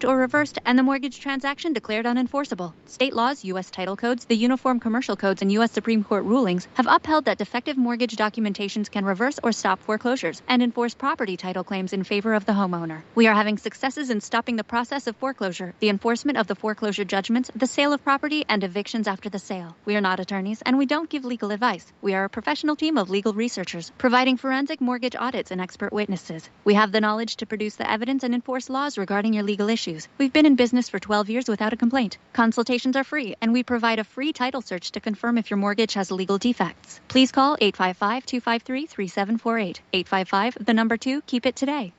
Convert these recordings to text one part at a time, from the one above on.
or reversed, and the mortgage transaction declared unenforceable. State laws, U.S. title codes, the Uniform Commercial Codes, and U.S. Supreme Court rulings have upheld that defective mortgage documentations can reverse or stop foreclosures and enforce property title claims in favor of the homeowner. We are having successes in stopping the process of foreclosure, the enforcement of the foreclosure judgments, the sale of property, and evictions after the sale. We are not attorneys, and we don't give legal advice. We are a professional team of legal researchers, providing forensic mortgage audits and expert witnesses. We have the knowledge to produce the evidence and enforce laws regarding your legal issues. We've been in business for 12 years without a complaint. Consultations are free, and we provide a free title search to confirm if your mortgage has legal defects. Please call 855-253-3748. 855, the number 2, keep it today.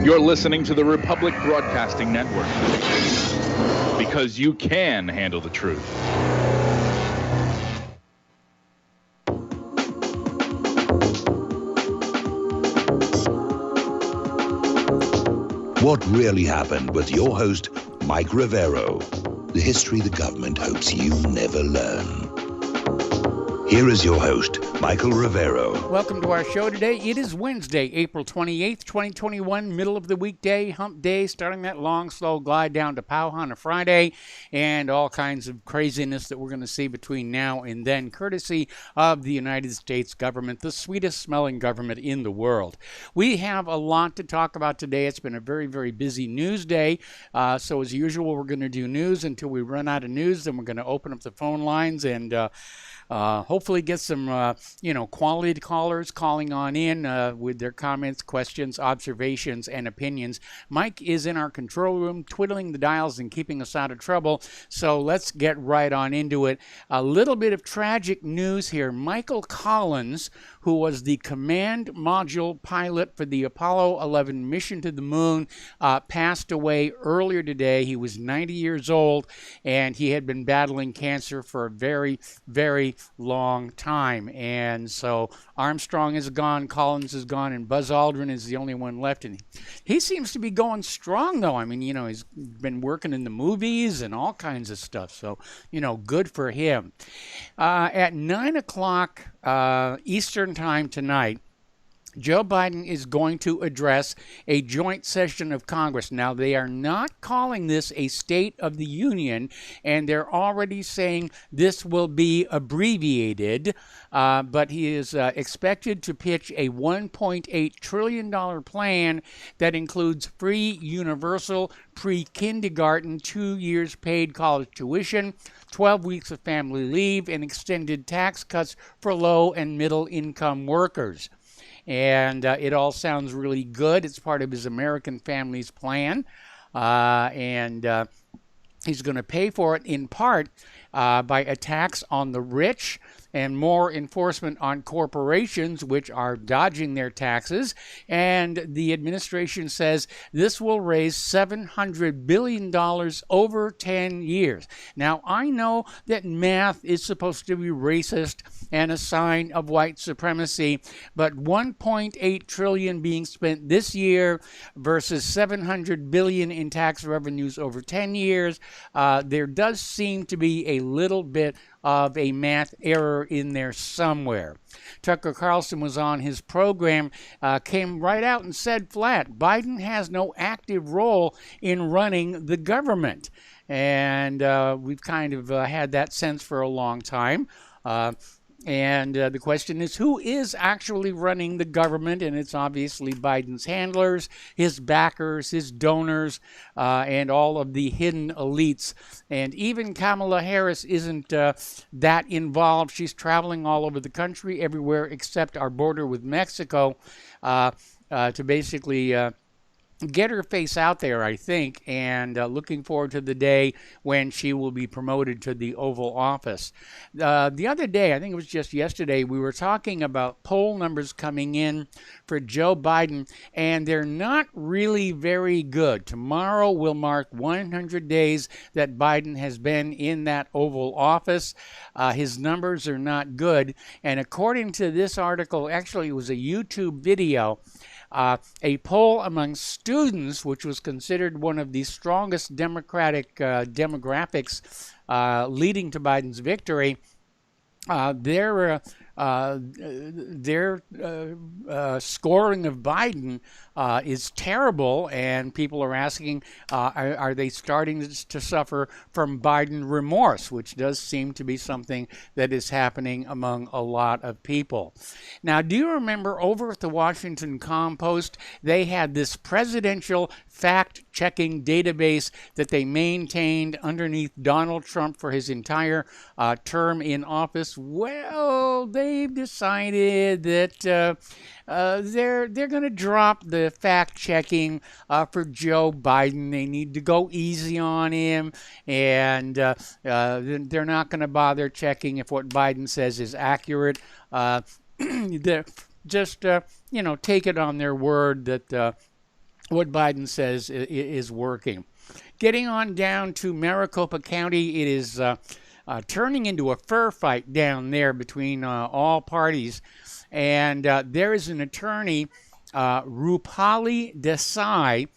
You're listening to the Republic Broadcasting Network, because you can handle the truth. What Really Happened with your host, Mike Rivero. The history the government hopes you never learn. Here is your host, Michael Rivero. Welcome to our show today. It is Wednesday, April 28th, 2021, middle of the weekday, hump day, starting that long, slow glide down to Pow on a Friday, and all kinds of craziness that we're going to see between now and then, courtesy of the United States government, the sweetest smelling government in the world. We have a lot to talk about today. It's been a very, very busy news day. So as usual, we're going to do news until we run out of news. Then we're going to open up the phone lines and hopefully get some, quality callers calling on in with their comments, questions, observations, and opinions. Mike is in our control room, twiddling the dials and keeping us out of trouble. So let's get right on into it. A little bit of tragic news here. Michael Collins, who was the command module pilot for the Apollo 11 mission to the moon, passed away earlier today. He was 90 years old, and he had been battling cancer for a very, very long time. And so Armstrong is gone, Collins is gone, and Buzz Aldrin is the only one left. And he seems to be going strong, though. I mean, he's been working in the movies and all kinds of stuff. So, good for him. At 9 o'clock Eastern Time tonight, Joe Biden is going to address a joint session of Congress. Now, they are not calling this a State of the Union, and they're already saying this will be abbreviated, but he is expected to pitch a $1.8 trillion plan that includes free universal pre-kindergarten, 2 years paid college tuition, 12 weeks of family leave, and extended tax cuts for low and middle income workers. And it all sounds really good. It's part of his American Families Plan. And he's going to pay for it in part by a tax on the rich and more enforcement on corporations, which are dodging their taxes. And the administration says this will raise $700 billion over 10 years. Now, I know that math is supposed to be racist and a sign of white supremacy, but $1.8 trillion being spent this year versus $700 billion in tax revenues over 10 years, there does seem to be a little bit of a math error in there somewhere. Tucker Carlson was on his program, came right out and said flat, Biden has no active role in running the government. And we've kind of had that sense for a long time. And the question is, who is actually running the government? And it's obviously Biden's handlers, his backers, his donors, and all of the hidden elites. And even Kamala Harris isn't that involved. She's traveling all over the country, everywhere except our border with Mexico, to basically get her face out there, I think, and looking forward to the day when she will be promoted to the Oval Office. The other day, I think it was just yesterday, we were talking about poll numbers coming in for Joe Biden, and they're not really very good. Tomorrow will mark 100 days that Biden has been in that Oval Office. His numbers are not good, and according to this article, actually it was a YouTube video, a poll among students, which was considered one of the strongest Democratic demographics leading to Biden's victory, their their scoring of Biden is terrible, and people are asking, are they starting to suffer from Biden remorse, which does seem to be something that is happening among a lot of people. Now, do you remember over at the Washington Compost, they had this presidential fact-checking database that they maintained underneath Donald Trump for his entire term in office? Well, they've decided that they're going to drop the fact-checking for Joe Biden. They need to go easy on him, and they're not going to bother checking if what Biden says is accurate. Just take it on their word that what Biden says is working. Getting on down to Maricopa County, it is turning into a fur fight down there between all parties. And there is an attorney, Rupali Desai,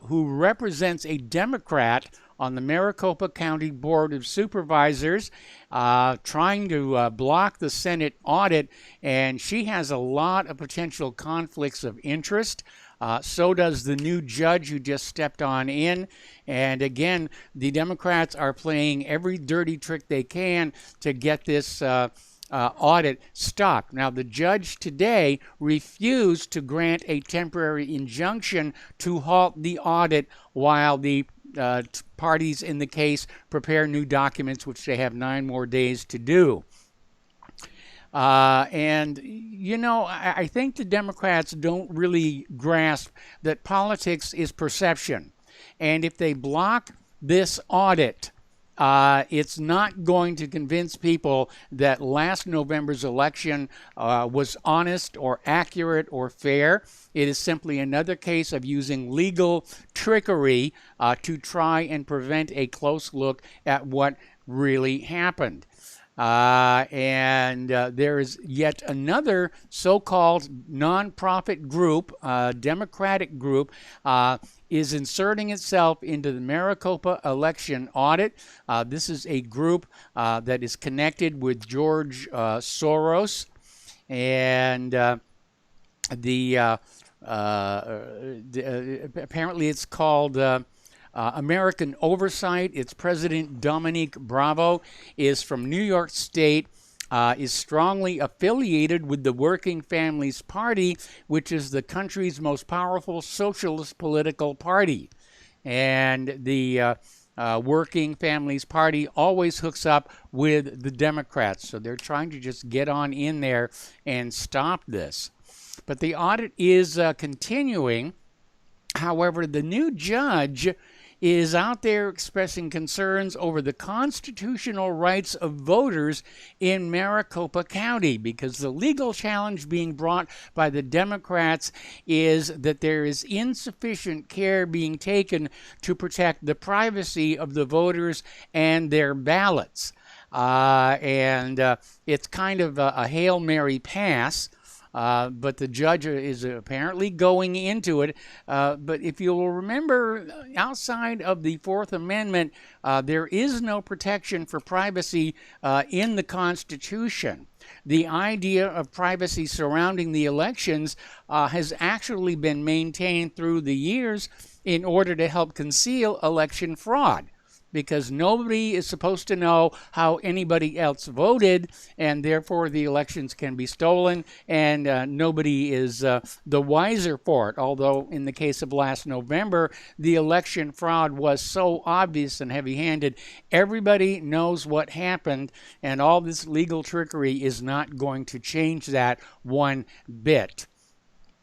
who represents a Democrat on the Maricopa County Board of Supervisors, trying to block the Senate audit, and she has a lot of potential conflicts of interest. So does the new judge who just stepped on in. And again, the Democrats are playing every dirty trick they can to get this audit stopped. Now, the judge today refused to grant a temporary injunction to halt the audit while the parties in the case prepare new documents, which they have 9 more days to do. And, I think the Democrats don't really grasp that politics is perception. And if they block this audit, it's not going to convince people that last November's election was honest or accurate or fair. It is simply another case of using legal trickery to try and prevent a close look at what really happened. And there is yet another so-called nonprofit group, Democratic group, is inserting itself into the Maricopa election audit. This is a group that is connected with George Soros, and apparently it's called American Oversight. Its president, Dominique Bravo, is from New York State, is strongly affiliated with the Working Families Party, which is the country's most powerful socialist political party. And the Working Families Party always hooks up with the Democrats. So they're trying to just get on in there and stop this. But the audit is continuing. However, the new judge is out there expressing concerns over the constitutional rights of voters in Maricopa County, because the legal challenge being brought by the Democrats is that there is insufficient care being taken to protect the privacy of the voters and their ballots. It's kind of a Hail Mary pass. But the judge is apparently going into it. But if you'll remember, outside of the Fourth Amendment, there is no protection for privacy in the Constitution. The idea of privacy surrounding the elections has actually been maintained through the years in order to help conceal election fraud, because nobody is supposed to know how anybody else voted, and therefore the elections can be stolen, and nobody is the wiser for it. Although in the case of last November, the election fraud was so obvious and heavy-handed, everybody knows what happened, and all this legal trickery is not going to change that one bit.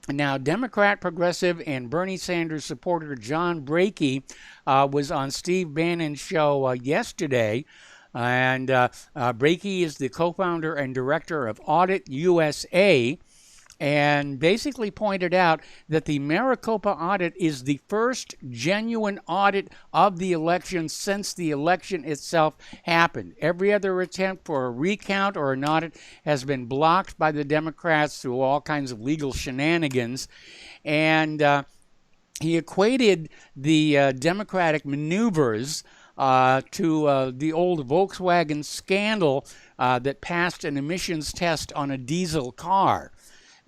Now, Democrat, progressive, and Bernie Sanders supporter John Brakey was on Steve Bannon's show yesterday, and Brakey is the co-founder and director of Audit USA, and basically pointed out that the Maricopa audit is the first genuine audit of the election since the election itself happened. Every other attempt for a recount or an audit has been blocked by the Democrats through all kinds of legal shenanigans. And he equated the Democratic maneuvers to the old Volkswagen scandal that passed an emissions test on a diesel car.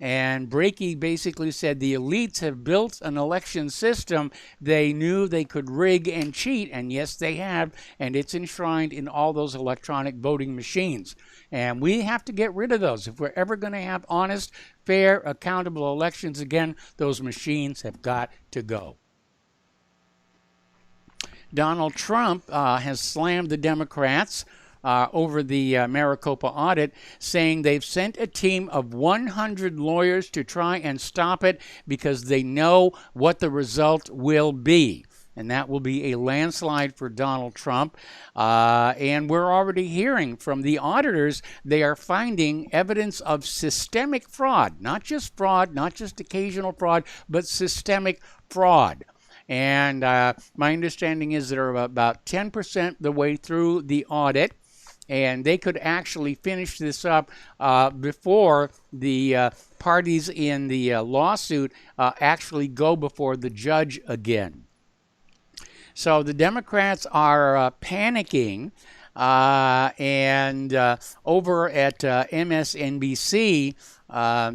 And Brakey basically said the elites have built an election system they knew they could rig and cheat, and yes, they have, and it's enshrined in all those electronic voting machines. And we have to get rid of those. If we're ever going to have honest, fair, accountable elections again, those machines have got to go. Donald Trump has slammed the Democrats over the Maricopa audit, saying they've sent a team of 100 lawyers to try and stop it because they know what the result will be. And that will be a landslide for Donald Trump. And we're already hearing from the auditors, they are finding evidence of systemic fraud, not just occasional fraud, but systemic fraud. And my understanding is they're about 10% the way through the audit, and they could actually finish this up before the parties in the lawsuit actually go before the judge again. So the Democrats are panicking, and over at MSNBC,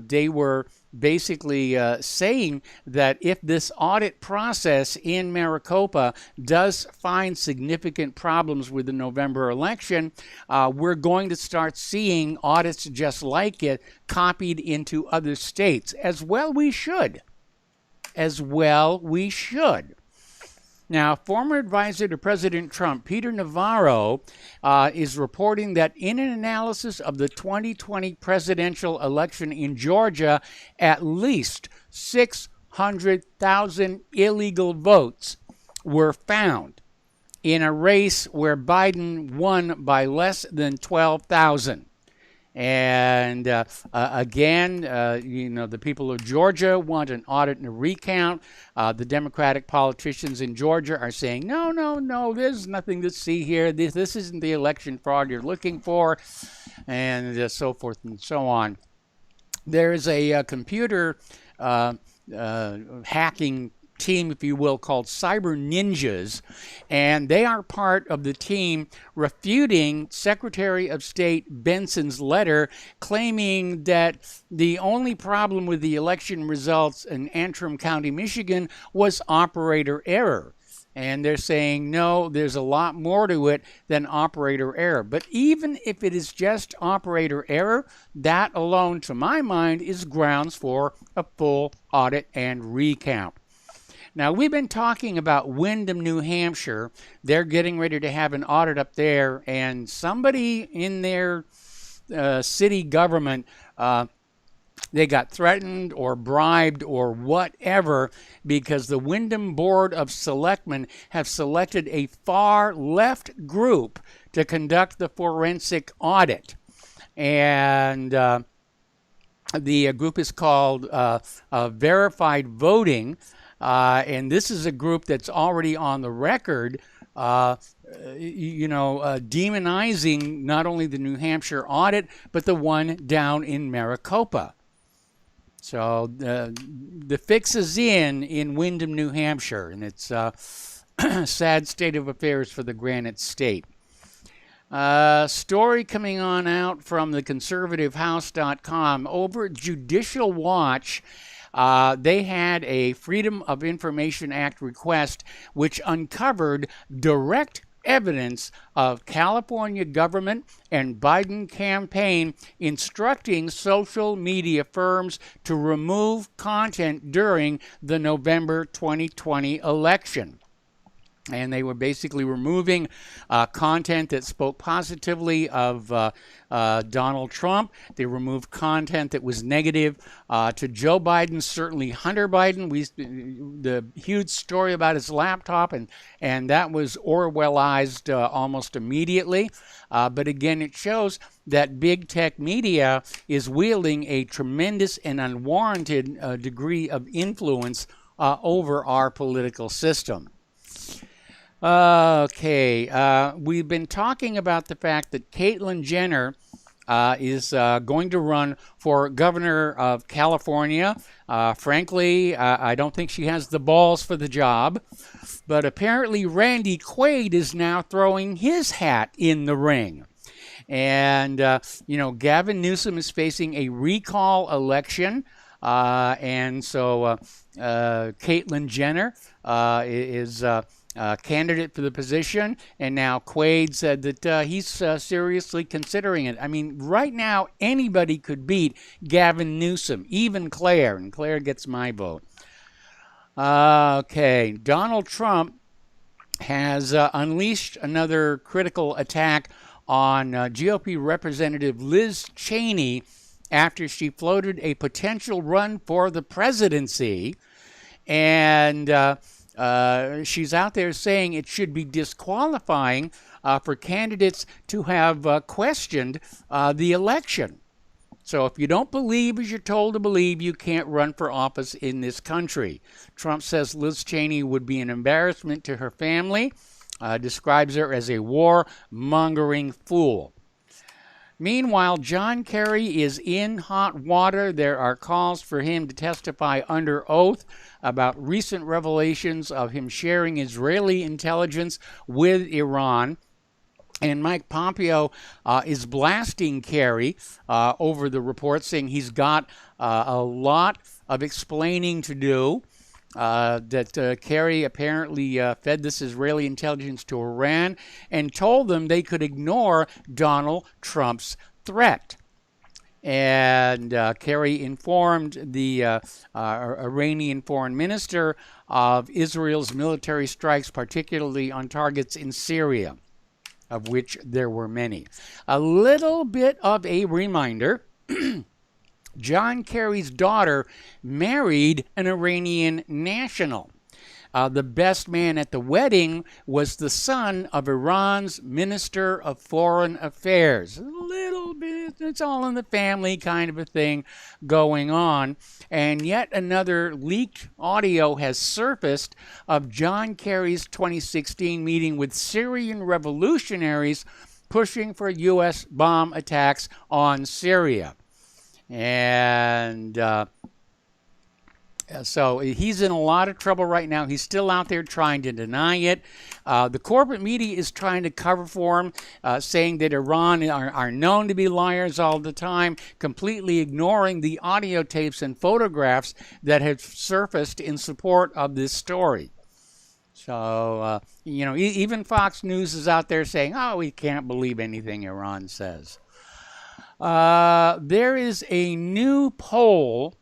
they were basically saying that if this audit process in Maricopa does find significant problems with the November election, we're going to start seeing audits just like it copied into other states. As well we should. Now, former advisor to President Trump, Peter Navarro, is reporting that in an analysis of the 2020 presidential election in Georgia, at least 600,000 illegal votes were found in a race where Biden won by less than 12,000. And again, the people of Georgia want an audit and a recount. The Democratic politicians in Georgia are saying, no, there's nothing to see here. This isn't the election fraud you're looking for, and so forth and so on. There is a computer hacking team, if you will, called Cyber Ninjas, and they are part of the team refuting Secretary of State Benson's letter claiming that the only problem with the election results in Antrim County, Michigan was operator error. And they're saying, no, there's a lot more to it than operator error. But even if it is just operator error, that alone, to my mind, is grounds for a full audit and recount. Now, we've been talking about Windham, New Hampshire. They're getting ready to have an audit up there, and somebody in their city government, they got threatened or bribed or whatever because the Windham Board of Selectmen have selected a far left group to conduct the forensic audit. And the group is called Verified Voting. And this is a group that's already on the record, demonizing not only the New Hampshire audit, but the one down in Maricopa. So the fix is in Windham, New Hampshire, and it's a sad state of affairs for the Granite State. Story coming on out from theconservativehouse.com. Over at Judicial Watch, they had a Freedom of Information Act request which uncovered direct evidence of California government and Biden campaign instructing social media firms to remove content during the November 2020 election. And they were basically removing content that spoke positively of Donald Trump. They removed content that was negative to Joe Biden, certainly Hunter Biden. The huge story about his laptop, and that was Orwellized almost immediately. But again, it shows that big tech media is wielding a tremendous and unwarranted degree of influence over our political system. Okay, we've been talking about the fact that Caitlyn Jenner is going to run for governor of California. Frankly, I don't think she has the balls for the job. But apparently Randy Quaid is now throwing his hat in the ring. And, Gavin Newsom is facing a recall election. And so Caitlyn Jenner is candidate for the position, and now Quaid said that he's seriously considering it. I mean, right now, anybody could beat Gavin Newsom, even Claire, and Claire gets my vote. Okay, Donald Trump has unleashed another critical attack on GOP Representative Liz Cheney after she floated a potential run for the presidency. And she's out there saying it should be disqualifying for candidates to have questioned the election. So if you don't believe as you're told to believe, you can't run for office in this country. Trump says Liz Cheney would be an embarrassment to her family, describes her as a war-mongering fool. Meanwhile, John Kerry is in hot water. There are calls for him to testify under oath about recent revelations of him sharing Israeli intelligence with Iran. And Mike Pompeo is blasting Kerry over the report, saying he's got a lot of explaining to do. That Kerry apparently fed this Israeli intelligence to Iran and told them they could ignore Donald Trump's threat. And Kerry informed the Iranian foreign minister of Israel's military strikes, particularly on targets in Syria, of which there were many. A little bit of a reminder. John Kerry's daughter married an Iranian national. The best man at the wedding was the son of Iran's Minister of Foreign Affairs. A little bit, it's all in the family kind of a thing going on. And yet another leaked audio has surfaced of John Kerry's 2016 meeting with Syrian revolutionaries pushing for U.S. bomb attacks on Syria. And so he's in a lot of trouble right now. He's still out there trying to deny it. The corporate media is trying to cover for him, saying that Iran are known to be liars all the time, completely ignoring the audio tapes and photographs that have surfaced in support of this story. So, even Fox News is out there saying, oh, we can't believe anything Iran says. There is a new poll,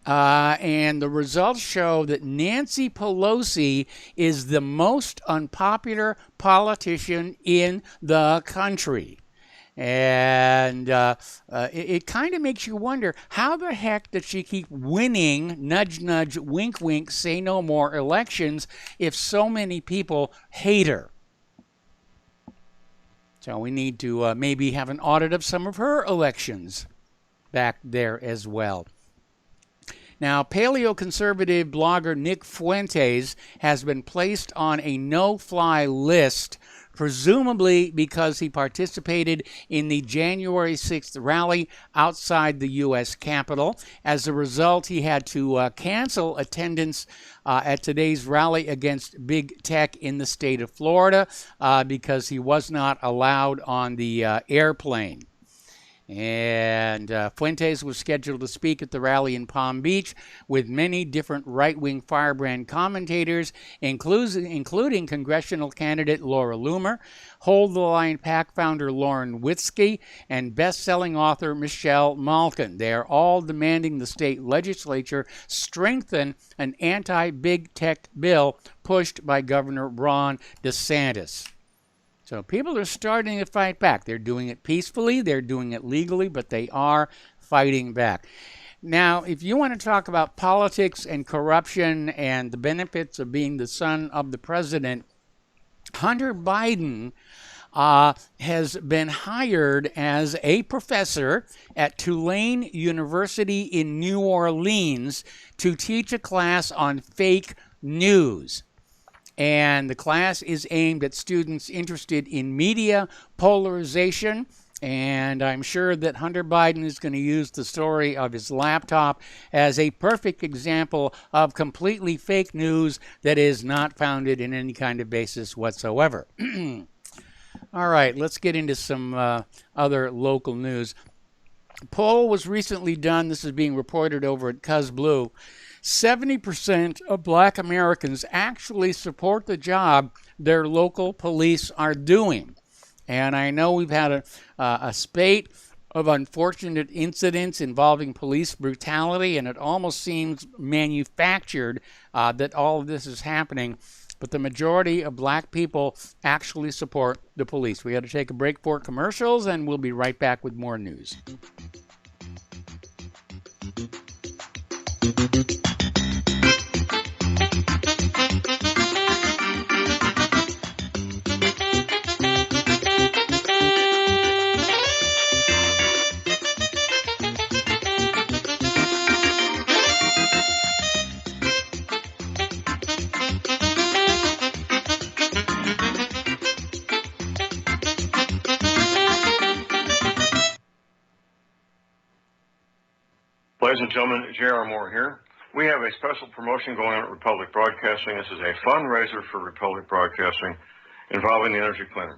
and the results show that Nancy Pelosi is the most unpopular politician in the country. And it kind of makes you wonder, how the heck does she keep winning, nudge, nudge, wink, wink, say no more elections if so many people hate her? So we need to maybe have an audit of some of her elections back there as well. Now, paleoconservative blogger Nick Fuentes has been placed on a no-fly list, presumably because he participated in the January 6th rally outside the U.S. Capitol. As a result, he had to cancel attendance at today's rally against big tech in the state of Florida because he was not allowed on the airplane. And Fuentes was scheduled to speak at the rally in Palm Beach with many different right-wing firebrand commentators, including congressional candidate Laura Loomer, Hold the Line PAC founder Lauren Witzke, and best-selling author Michelle Malkin. They are all demanding the state legislature strengthen an anti-big tech bill pushed by Governor Ron DeSantis. So people are starting to fight back. They're doing it peacefully, they're doing it legally, but they are fighting back. Now, if you want to talk about politics and corruption and the benefits of being the son of the president, Hunter Biden has been hired as a professor at Tulane University in New Orleans to teach a class on fake news. And the class is aimed at students interested in media, polarization, And I'm sure that Hunter Biden is going to use the story of his laptop as a perfect example of completely fake news that is not founded in any kind of basis whatsoever. All right, let's get into some other local news. A poll was recently done. This is being reported over at Cuz Blue. 70% of black Americans actually support the job their local police are doing. And I know we've had a spate of unfortunate incidents involving police brutality, and it almost seems manufactured that all of this is happening. But the majority of black people actually support the police. We got to take a break for commercials, and we'll be right back with more news. Ladies and gentlemen, J.R. Moore here. We have a special promotion going on at Republic Broadcasting. This is a fundraiser for Republic Broadcasting involving the energy cleaner.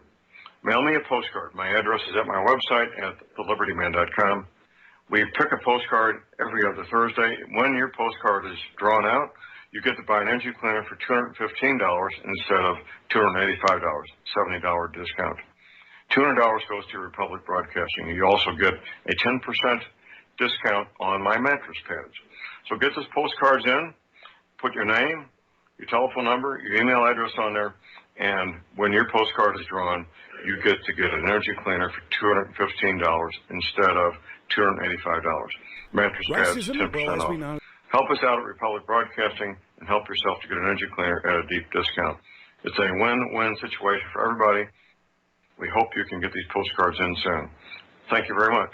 Mail me a postcard. My address is at my website at thelibertyman.com. We pick a postcard every other Thursday. When your postcard is drawn out, you get to buy an energy cleaner for $215 instead of $285, $70 discount. $200 goes to Republic Broadcasting. You also get a 10% discount on my mattress pads. So get those postcards in, put your name, your telephone number, your email address on there, and when your postcard is drawn, you get to get an energy cleaner for $215 instead of $285. Mattress pads, 10% off. Help us out at Republic Broadcasting and help yourself to get an energy cleaner at a deep discount. It's a win-win situation for everybody. We hope you can get these postcards in soon. Thank you very much.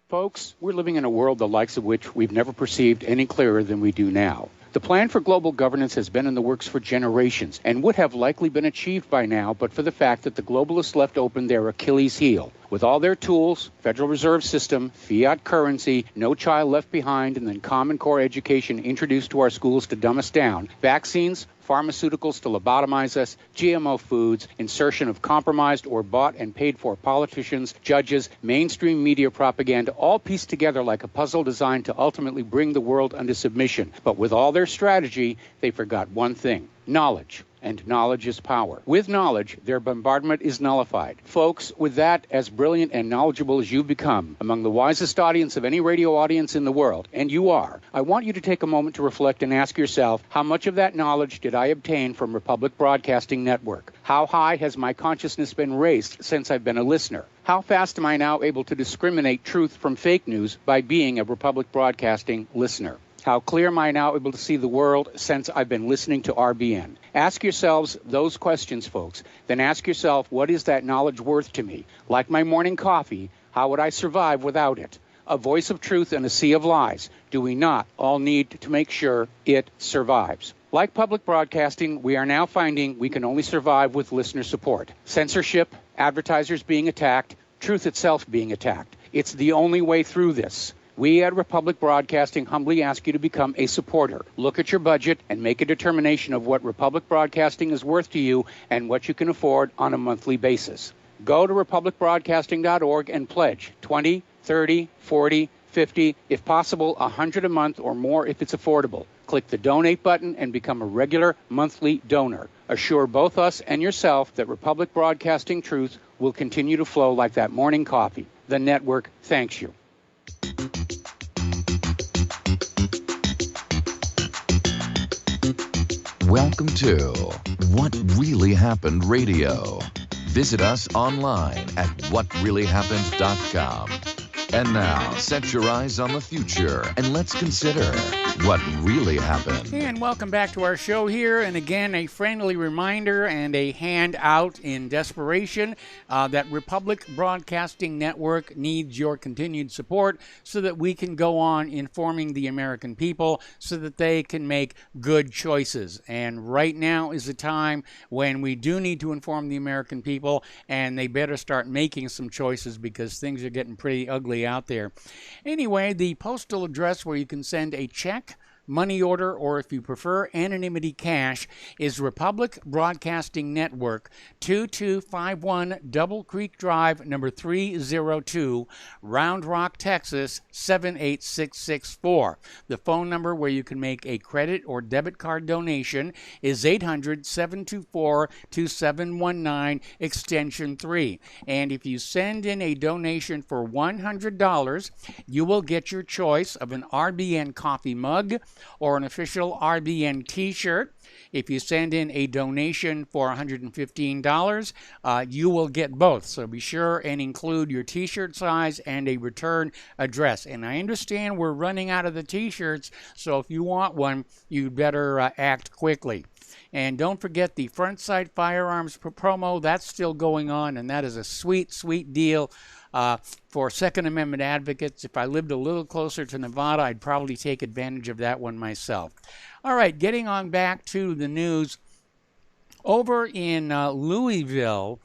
Folks, we're living in a world the likes of which we've never perceived any clearer than we do now. The plan for global governance has been in the works for generations and would have likely been achieved by now but for the fact that the globalists left open their Achilles heel. With all their tools, Federal Reserve System, fiat currency, no child left behind, and then Common Core education introduced to our schools to dumb us down, vaccines, pharmaceuticals to lobotomize us, GMO foods, insertion of compromised or bought and paid for politicians, judges, mainstream media propaganda, all pieced together like a puzzle designed to ultimately bring the world under submission. But with all their strategy, they forgot one thing: knowledge. And knowledge is power. With knowledge, their bombardment is nullified. Folks, with that, as brilliant and knowledgeable as you've become, among the wisest audience of any radio audience in the world, and you are, I want you to take a moment to reflect and ask yourself, how much of that knowledge did I obtain from Republic Broadcasting Network? How high has my consciousness been raised since I've been a listener? How fast am I now able to discriminate truth from fake news by being a Republic Broadcasting listener? How clear am I now able to see the world since I've been listening to RBN? Ask yourselves those questions, folks. Then ask yourself, what is that knowledge worth to me? Like my morning coffee, how would I survive without it? A voice of truth in a sea of lies. Do we not all need to make sure it survives? Like public broadcasting, we are now finding we can only survive with listener support. Censorship, advertisers being attacked, truth itself being attacked. It's the only way through this. We at Republic Broadcasting humbly ask you to become a supporter. Look at your budget and make a determination of what Republic Broadcasting is worth to you and what you can afford on a monthly basis. Go to republicbroadcasting.org and pledge $20, $30, $40, $50, if possible, $100 a month or more if it's affordable. Click the donate button and become a regular monthly donor. Assure both us and yourself that Republic Broadcasting truth will continue to flow like that morning coffee. The network thanks you. Welcome to What Really Happened Radio. Visit us online at whatreallyhappened.com. And now, set your eyes on the future and let's consider what really happened. And welcome back to our show here. And again, a friendly reminder and a handout in desperation that Republic Broadcasting Network needs your continued support so that we can go on informing the American people so that they can make good choices. And right now is the time when we do need to inform the American people, and they better start making some choices because things are getting pretty ugly out there. Anyway, the postal address where you can send a check, money order, or if you prefer anonymity cash, is Republic Broadcasting Network, 2251 Double Creek Drive, number 302, Round Rock, Texas, 78664. The phone number where you can make a credit or debit card donation is 800-724-2719, extension 3. And if you send in a donation for $100, you will get your choice of an RBN coffee mug or an official RBN t-shirt. If you send in a donation for $115, you will get both. So be sure and include your t-shirt size and a return address. And I understand we're running out of the t-shirts, so if you want one, you'd better act quickly. And don't forget the Front Sight Firearms promo. That's still going on, and that is a sweet, sweet deal for Second Amendment advocates. If I lived a little closer to Nevada, I'd probably take advantage of that one myself. All right, getting on back to the news. Over in Louisville,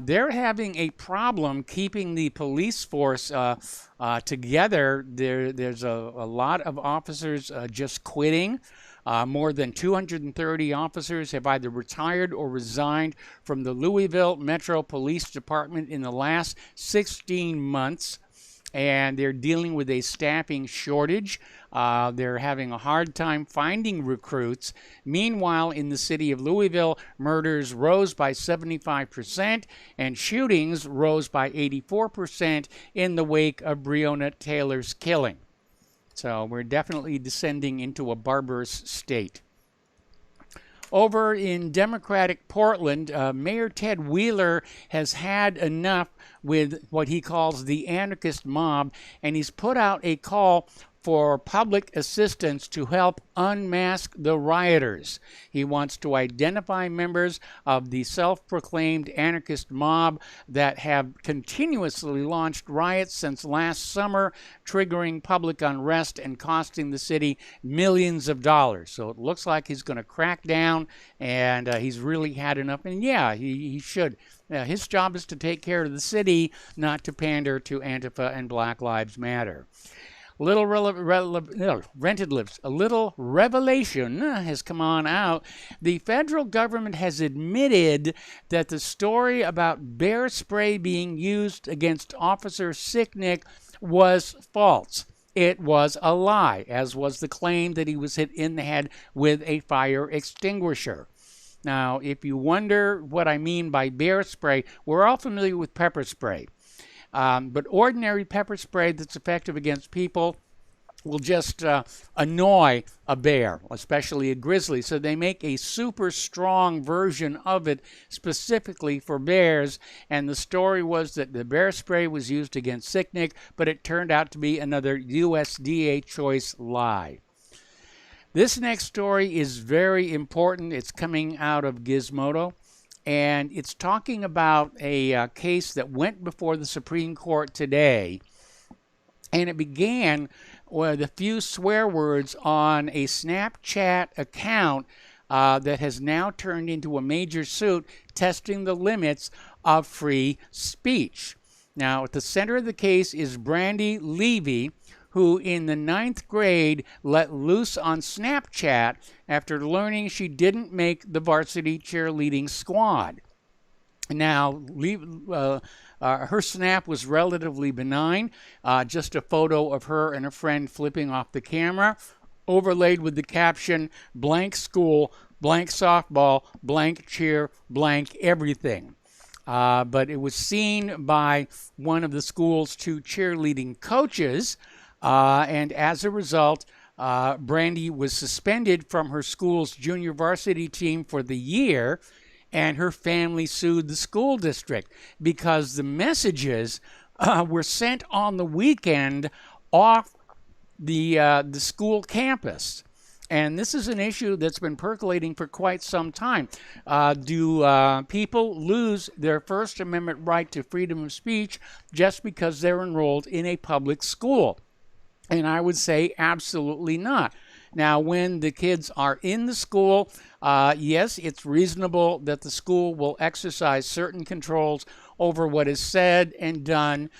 they're having a problem keeping the police force together. There's a lot of officers just quitting. More than 230 officers have either retired or resigned from the Louisville Metro Police Department in the last 16 months, and they're dealing with a staffing shortage. They're having a hard time finding recruits. Meanwhile, in the city of Louisville, murders rose by 75% and shootings rose by 84% in the wake of Breonna Taylor's killing. So we're definitely descending into a barbarous state. Over in Democratic Portland, Mayor Ted Wheeler has had enough with what he calls the anarchist mob, and he's put out a call for public assistance to help unmask the rioters. He wants to identify members of the self-proclaimed anarchist mob that have continuously launched riots since last summer, triggering public unrest and costing the city millions of dollars. So it looks like he's going to crack down, and he's really had enough. And yeah, he should. His job is to take care of the city, not to pander to Antifa and Black Lives Matter. Rented lives. A little revelation has come on out. The federal government has admitted that the story about bear spray being used against Officer Sicknick was false. It was a lie, as was the claim that he was hit in the head with a fire extinguisher. Now, if you wonder what I mean by bear spray, we're all familiar with pepper spray. But ordinary pepper spray that's effective against people will just annoy a bear, especially a grizzly. So they make a super strong version of it specifically for bears. And the story was that the bear spray was used against Sicknick, but it turned out to be another USDA choice lie. This next story is very important. It's coming out of Gizmodo. And it's talking about a case that went before the Supreme Court today. And it began with a few swear words on a Snapchat account that has now turned into a major suit testing the limits of free speech. Now, at the center of the case is Brandy Levy, who in the 9th grade let loose on Snapchat after learning she didn't make the varsity cheerleading squad. Now, her snap was relatively benign, just a photo of her and a friend flipping off the camera, overlaid with the caption, blank school, blank softball, blank cheer, blank everything. But it was seen by one of the school's 2 cheerleading coaches, and as a result, Brandy was suspended from her school's junior varsity team for the year, and her family sued the school district because the messages were sent on the weekend off the school campus. And this is an issue that's been percolating for quite some time. Do people lose their First Amendment right to freedom of speech just because they're enrolled in a public school? And I would say absolutely not. Now, when the kids are in the school, yes, it's reasonable that the school will exercise certain controls over what is said and done,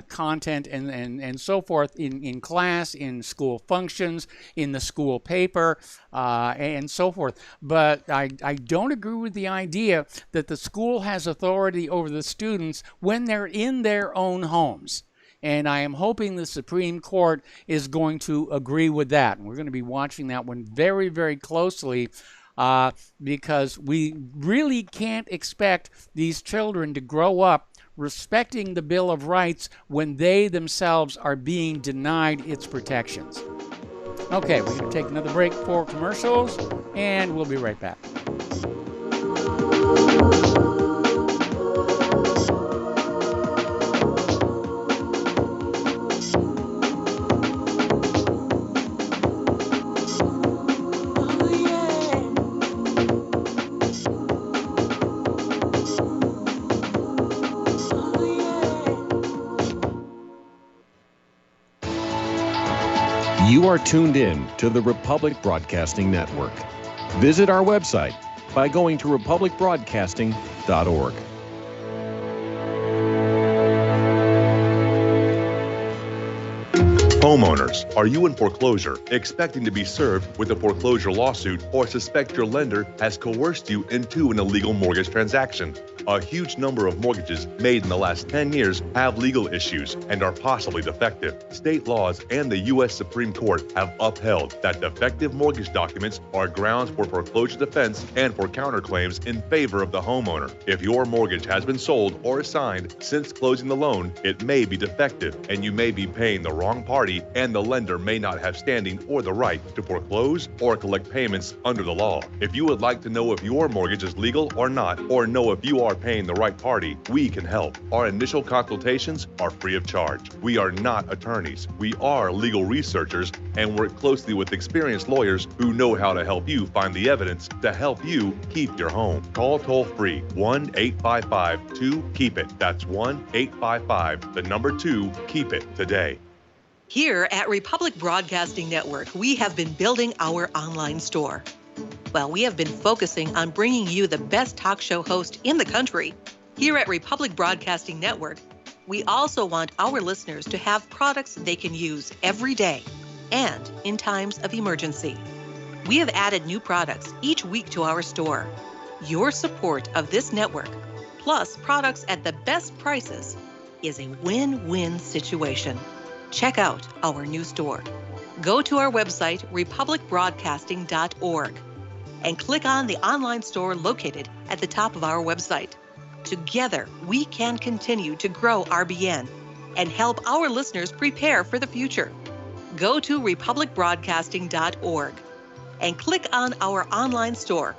content and so forth in class, in school functions, in the school paper, and so forth. But I don't agree with the idea that the school has authority over the students when they're in their own homes. And I am hoping the Supreme Court is going to agree with that. And we're going to be watching that one very, very closely because we really can't expect these children to grow up respecting the Bill of Rights when they themselves are being denied its protections. Okay, we're going to take another break for commercials, and we'll be right back. You are tuned in to the Republic Broadcasting Network. Visit our website by going to republicbroadcasting.org. Homeowners, are you in foreclosure, expecting to be served with a foreclosure lawsuit, or suspect your lender has coerced you into an illegal mortgage transaction? A huge number of mortgages made in the last 10 years have legal issues and are possibly defective. State laws and the U.S. Supreme Court have upheld that defective mortgage documents are grounds for foreclosure defense and for counterclaims in favor of the homeowner. If your mortgage has been sold or assigned since closing the loan, it may be defective and you may be paying the wrong party, and the lender may not have standing or the right to foreclose or collect payments under the law. If you would like to know if your mortgage is legal or not, or know if you are paying the right party, we can help. Our initial consultations are free of charge. We are not attorneys. We are legal researchers and work closely with experienced lawyers who know how to help you find the evidence to help you keep your home. Call toll-free 1-855-2-KEEP-IT. That's 1-855-2-KEEP-IT today. Here at Republic Broadcasting Network, we have been building our online store. Well, we have been focusing on bringing you the best talk show host in the country. Here at Republic Broadcasting Network, we also want our listeners to have products they can use every day and in times of emergency. We have added new products each week to our store. Your support of this network, plus products at the best prices, is a win-win situation. Check out our new store. Go to our website, republicbroadcasting.org, and click on the online store located at the top of our website. Together, we can continue to grow RBN and help our listeners prepare for the future. Go to republicbroadcasting.org and click on our online store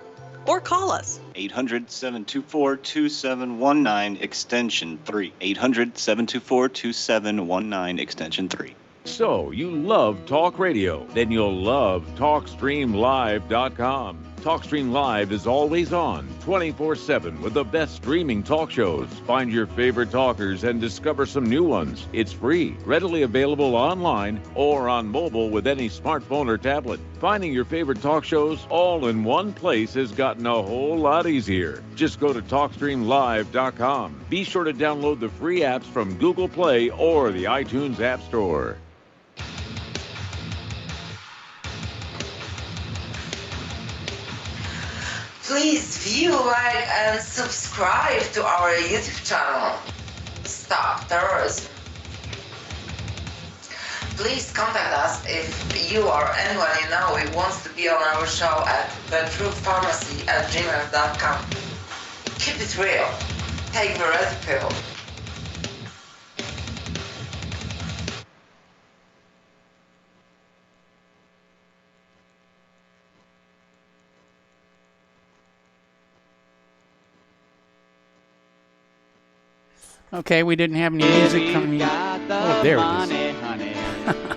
or call us. 800-724-2719, extension 3. 800-724-2719, extension 3. So, you love talk radio? Then you'll love TalkStreamLive.com. TalkStream Live is always on, 24/7, with the best streaming talk shows. Find your favorite talkers and discover some new ones. It's free, readily available online or on mobile with any smartphone or tablet. Finding your favorite talk shows all in one place has gotten a whole lot easier. Just go to TalkStreamLive.com. Be sure to download the free apps from Google Play or the iTunes App Store. Please view, like, and subscribe to our YouTube channel. Stop Terrorism. Please contact us if you or anyone you know who wants to be on our show at thetruthpharmacy@gmail.com. Keep it real. Take the red pill. Okay, we didn't have any music coming. Oh, there it is. Honey.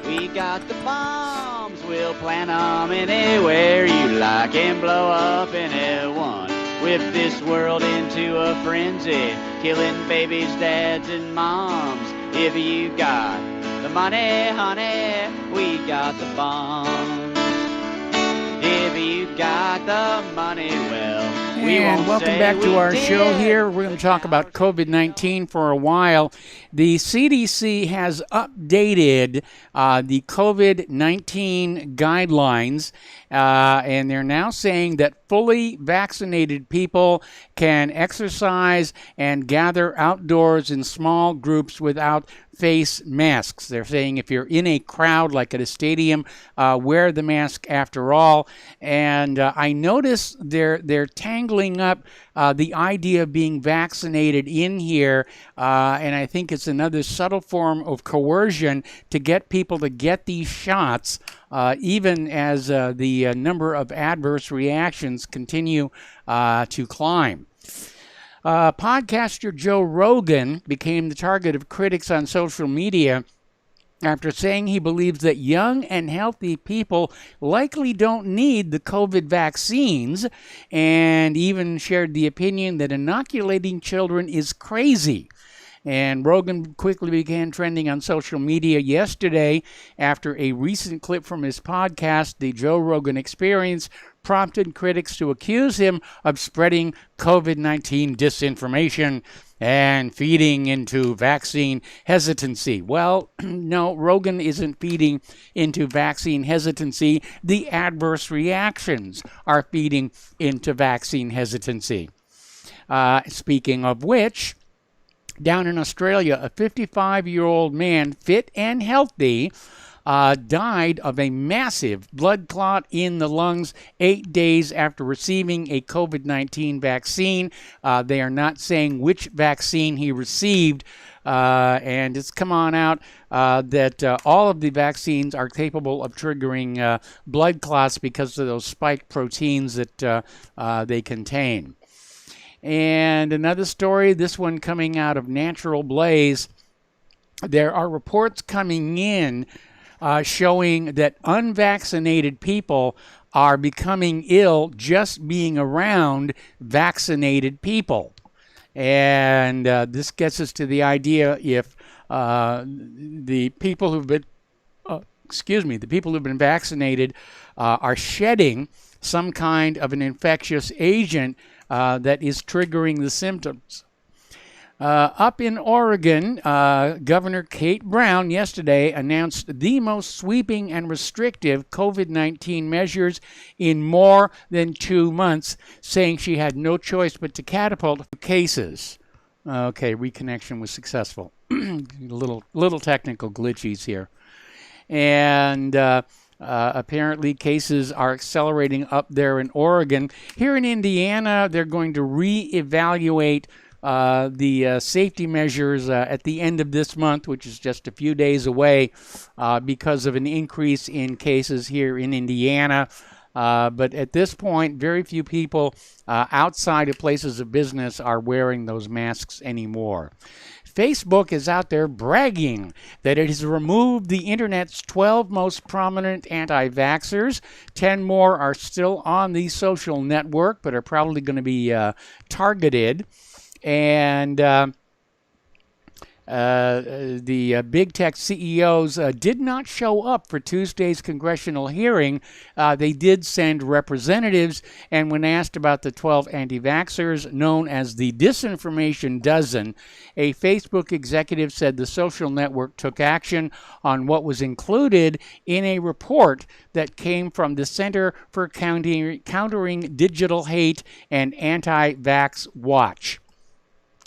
We got the bombs, we'll plant 'em anywhere you like and blow up anyone. Whip this world into a frenzy, killing babies, dads, and moms. If you got the money, honey, we got the bombs. If you got the money, well, we won't. And welcome say back to we our did. show here. We're going to talk about COVID-19 for a while. The CDC has updated the COVID-19 guidelines, and they're now saying that fully vaccinated people can exercise and gather outdoors in small groups without face masks. They're saying if you're in a crowd, like at a stadium, wear the mask after all. And I notice they're tangling up the idea of being vaccinated in here, and I think it's another subtle form of coercion to get people to get these shots, even as the number of adverse reactions continue to climb. Podcaster Joe Rogan became the target of critics on social media after saying he believes that young and healthy people likely don't need the COVID vaccines, and even shared the opinion that inoculating children is crazy. And Rogan quickly began trending on social media yesterday after a recent clip from his podcast, The Joe Rogan Experience, prompted critics to accuse him of spreading COVID-19 disinformation and feeding into vaccine hesitancy. Well, no, Rogan isn't feeding into vaccine hesitancy. The adverse reactions are feeding into vaccine hesitancy. Speaking of which, down in Australia, a 55-year-old man, fit and healthy, died of a massive blood clot in the lungs 8 days after receiving a COVID-19 vaccine. They are not saying which vaccine he received, and it's come on out that all of the vaccines are capable of triggering blood clots because of those spike proteins that they contain. And another story, this one coming out of Natural Blaze, there are reports coming in showing that unvaccinated people are becoming ill just being around vaccinated people. And this gets us to the idea if the people who've been, the people who've been vaccinated are shedding some kind of an infectious agent that is triggering the symptoms. Up in Oregon, Governor Kate Brown yesterday announced the most sweeping and restrictive COVID-19 measures in more than 2 months, saying she had no choice but to catapult cases. Okay, reconnection was successful. little technical glitches here. And apparently cases are accelerating up there in Oregon. Here in Indiana, they're going to reevaluate the safety measures at the end of this month, which is just a few days away, because of an increase in cases here in Indiana. But at this point, very few people outside of places of business are wearing those masks anymore. Facebook is out there bragging that it has removed the internet's 12 most prominent anti-vaxxers. 10 more are still on the social network, but are probably going to be targeted. And the big tech CEOs did not show up for Tuesday's congressional hearing. They did send representatives, and when asked about the 12 anti-vaxxers known as the Disinformation Dozen, a Facebook executive said the social network took action on what was included in a report that came from the Center for Countering Digital Hate and Anti-Vax Watch,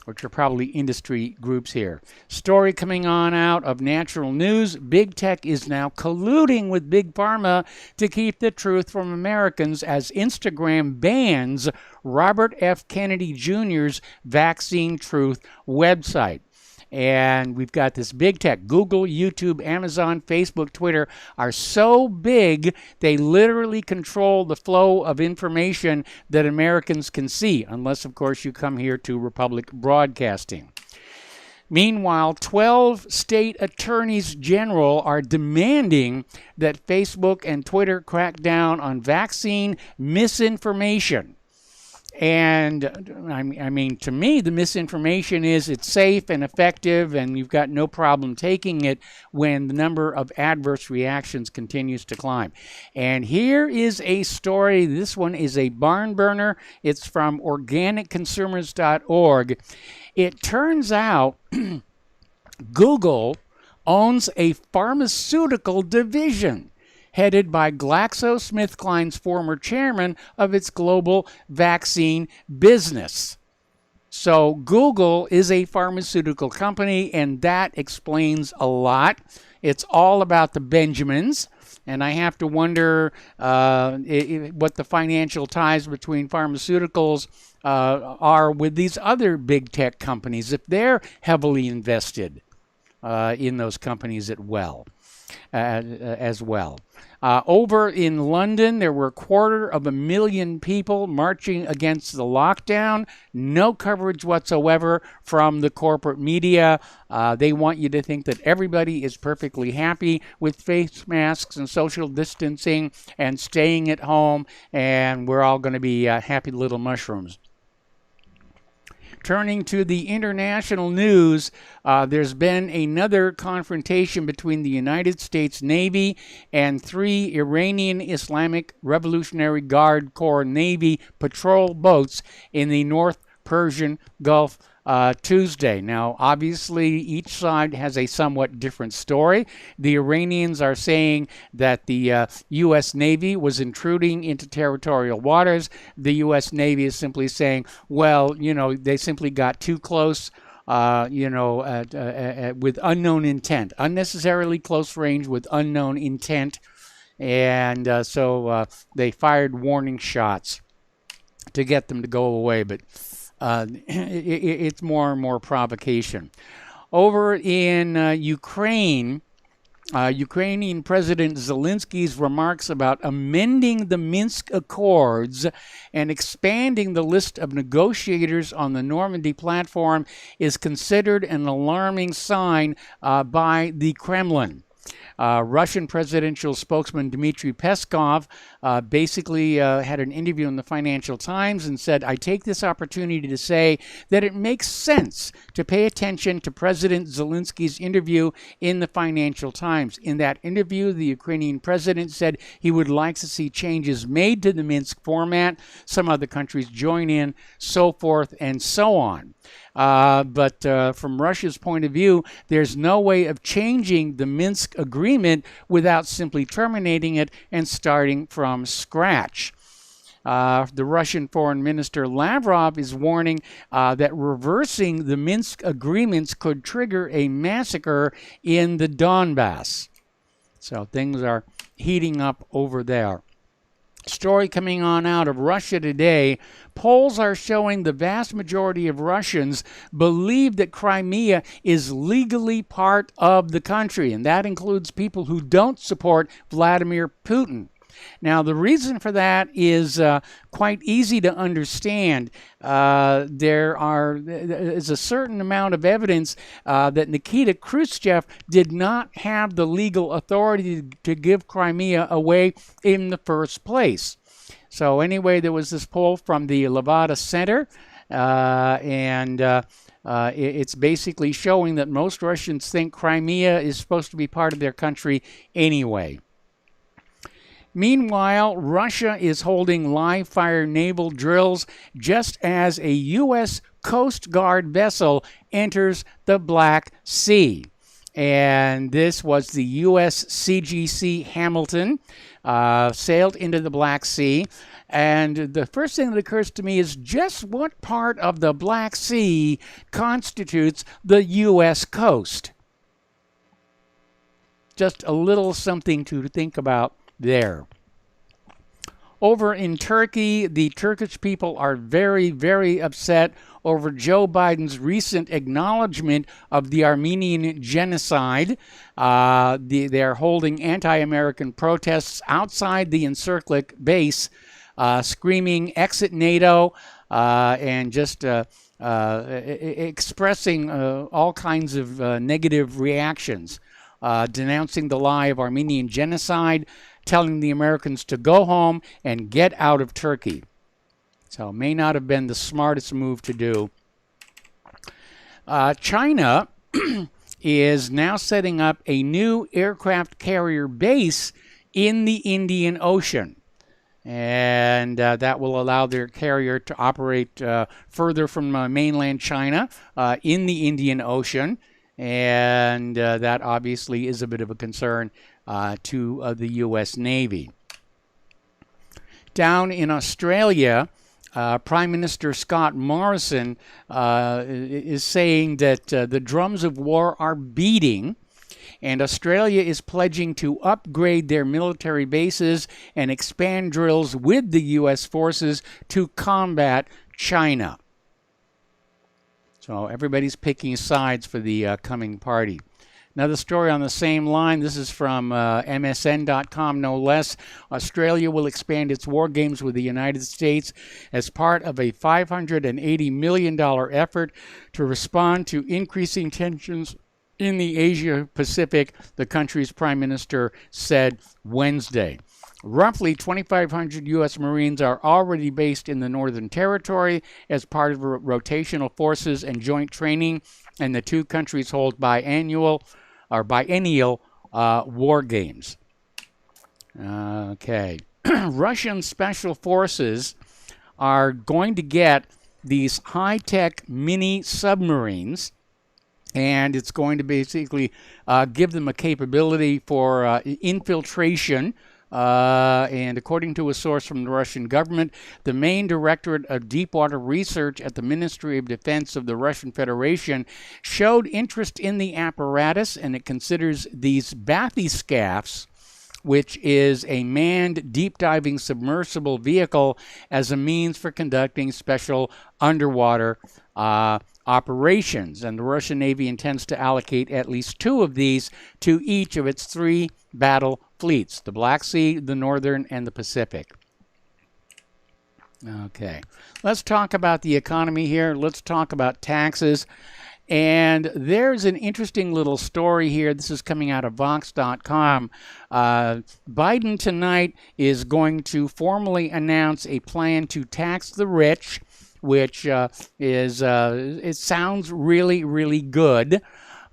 which are probably industry groups here. Story coming on out of Natural News. Big Tech is now colluding with Big Pharma to keep the truth from Americans as Instagram bans Robert F. Kennedy Jr.'s Vaccine Truth website. And we've got this big tech. Google, YouTube, Amazon, Facebook, Twitter are so big, they literally control the flow of information that Americans can see, unless, of course, you come here to Republic Broadcasting. Meanwhile, 12 state attorneys general are demanding that Facebook and Twitter crack down on vaccine misinformation. And I mean, to me, the misinformation is it's safe and effective and you've got no problem taking it when the number of adverse reactions continues to climb. And here is a story. This one is a barn burner. It's from organicconsumers.org. It turns out Google owns a pharmaceutical division headed by GlaxoSmithKline's former chairman of its global vaccine business. So Google is a pharmaceutical company, and that explains a lot. It's all about the Benjamins, and I have to wonder what the financial ties between pharmaceuticals are with these other big tech companies, if they're heavily invested in those companies as well. Over in London, there were 250,000 people marching against the lockdown. No coverage whatsoever from the corporate media. They want you to think that everybody is perfectly happy with face masks and social distancing and staying at home, and we're all going to be happy little mushrooms. Turning to the international news, there's been another confrontation between the United States Navy and 3 Iranian Islamic Revolutionary Guard Corps Navy patrol boats in the North Persian Gulf Tuesday. Now, obviously, each side has a somewhat different story. The Iranians are saying that the U.S. Navy was intruding into territorial waters. The U.S. Navy is simply saying, well, they simply got too close, with unknown intent, unnecessarily close range with unknown intent. And so they fired warning shots to get them to go away, but it's more and more provocation. Over in Ukraine, Ukrainian President Zelensky's remarks about amending the Minsk Accords and expanding the list of negotiators on the Normandy platform is considered an alarming sign by the Kremlin. Russian presidential spokesman Dmitry Peskov basically had an interview in the Financial Times and said, I take this opportunity to say that it makes sense to pay attention to President Zelensky's interview in the Financial Times. In that interview, the Ukrainian president said he would like to see changes made to the Minsk format, some other countries join in, so forth and so on. But from Russia's point of view, there's no way of changing the Minsk agreement without simply terminating it and starting from scratch. The Russian Foreign Minister Lavrov is warning that reversing the Minsk agreements could trigger a massacre in the Donbass. So things are heating up over there. Story coming on out of Russia today. Polls are showing the vast majority of Russians believe that Crimea is legally part of the country, and that includes people who don't support Vladimir Putin. Now, the reason for that is quite easy to understand. There is a certain amount of evidence that Nikita Khrushchev did not have the legal authority to give Crimea away in the first place. So anyway, there was this poll from the Levada Center, and it's basically showing that most Russians think Crimea is supposed to be part of their country anyway. Meanwhile, Russia is holding live-fire naval drills just as a U.S. Coast Guard vessel enters the Black Sea. And this was the U.S. CGC Hamilton, sailed into the Black Sea. And the first thing that occurs to me is just what part of the Black Sea constitutes the U.S. coast. Just a little something to think about there. Over in Turkey, the Turkish people are very, very upset over Joe Biden's recent acknowledgement of the Armenian genocide. They're holding anti-American protests outside the Incirlik base, screaming, "Exit NATO," and just expressing all kinds of negative reactions, denouncing the lie of Armenian genocide, telling the Americans to go home and get out of Turkey. So it may not have been the smartest move to do. China is now setting up a new aircraft carrier base in the Indian Ocean. And that will allow their carrier to operate further from mainland China in the Indian Ocean. And that obviously is a bit of a concern to the U.S. Navy. Down in Australia, Prime Minister Scott Morrison is saying that the drums of war are beating, and Australia is pledging to upgrade their military bases and expand drills with the U.S. forces to combat China. So everybody's picking sides for the coming party. Another story on the same line. This is from MSN.com, no less. Australia will expand its war games with the United States as part of a $580 million effort to respond to increasing tensions in the Asia-Pacific, the country's prime minister said Wednesday. Roughly 2,500 U.S. Marines are already based in the Northern Territory as part of rotational forces and joint training, and the two countries hold biennial war games. Okay. Russian special forces are going to get these high-tech mini submarines, and it's going to basically give them a capability for infiltration. And according to a source from the Russian government, the main directorate of deepwater research at the Ministry of Defense of the Russian Federation showed interest in the apparatus, and it considers these bathyscaphes, which is a manned deep-diving submersible vehicle, as a means for conducting special underwater operations. And the Russian Navy intends to allocate at least 2 of these to each of its 3 battle fleets, the Black Sea, the Northern, and the Pacific. Okay, let's talk about the economy here. Let's talk about taxes. And there's an interesting little story here. This is coming out of Vox.com. Biden tonight is going to formally announce a plan to tax the rich, which it sounds really, really good.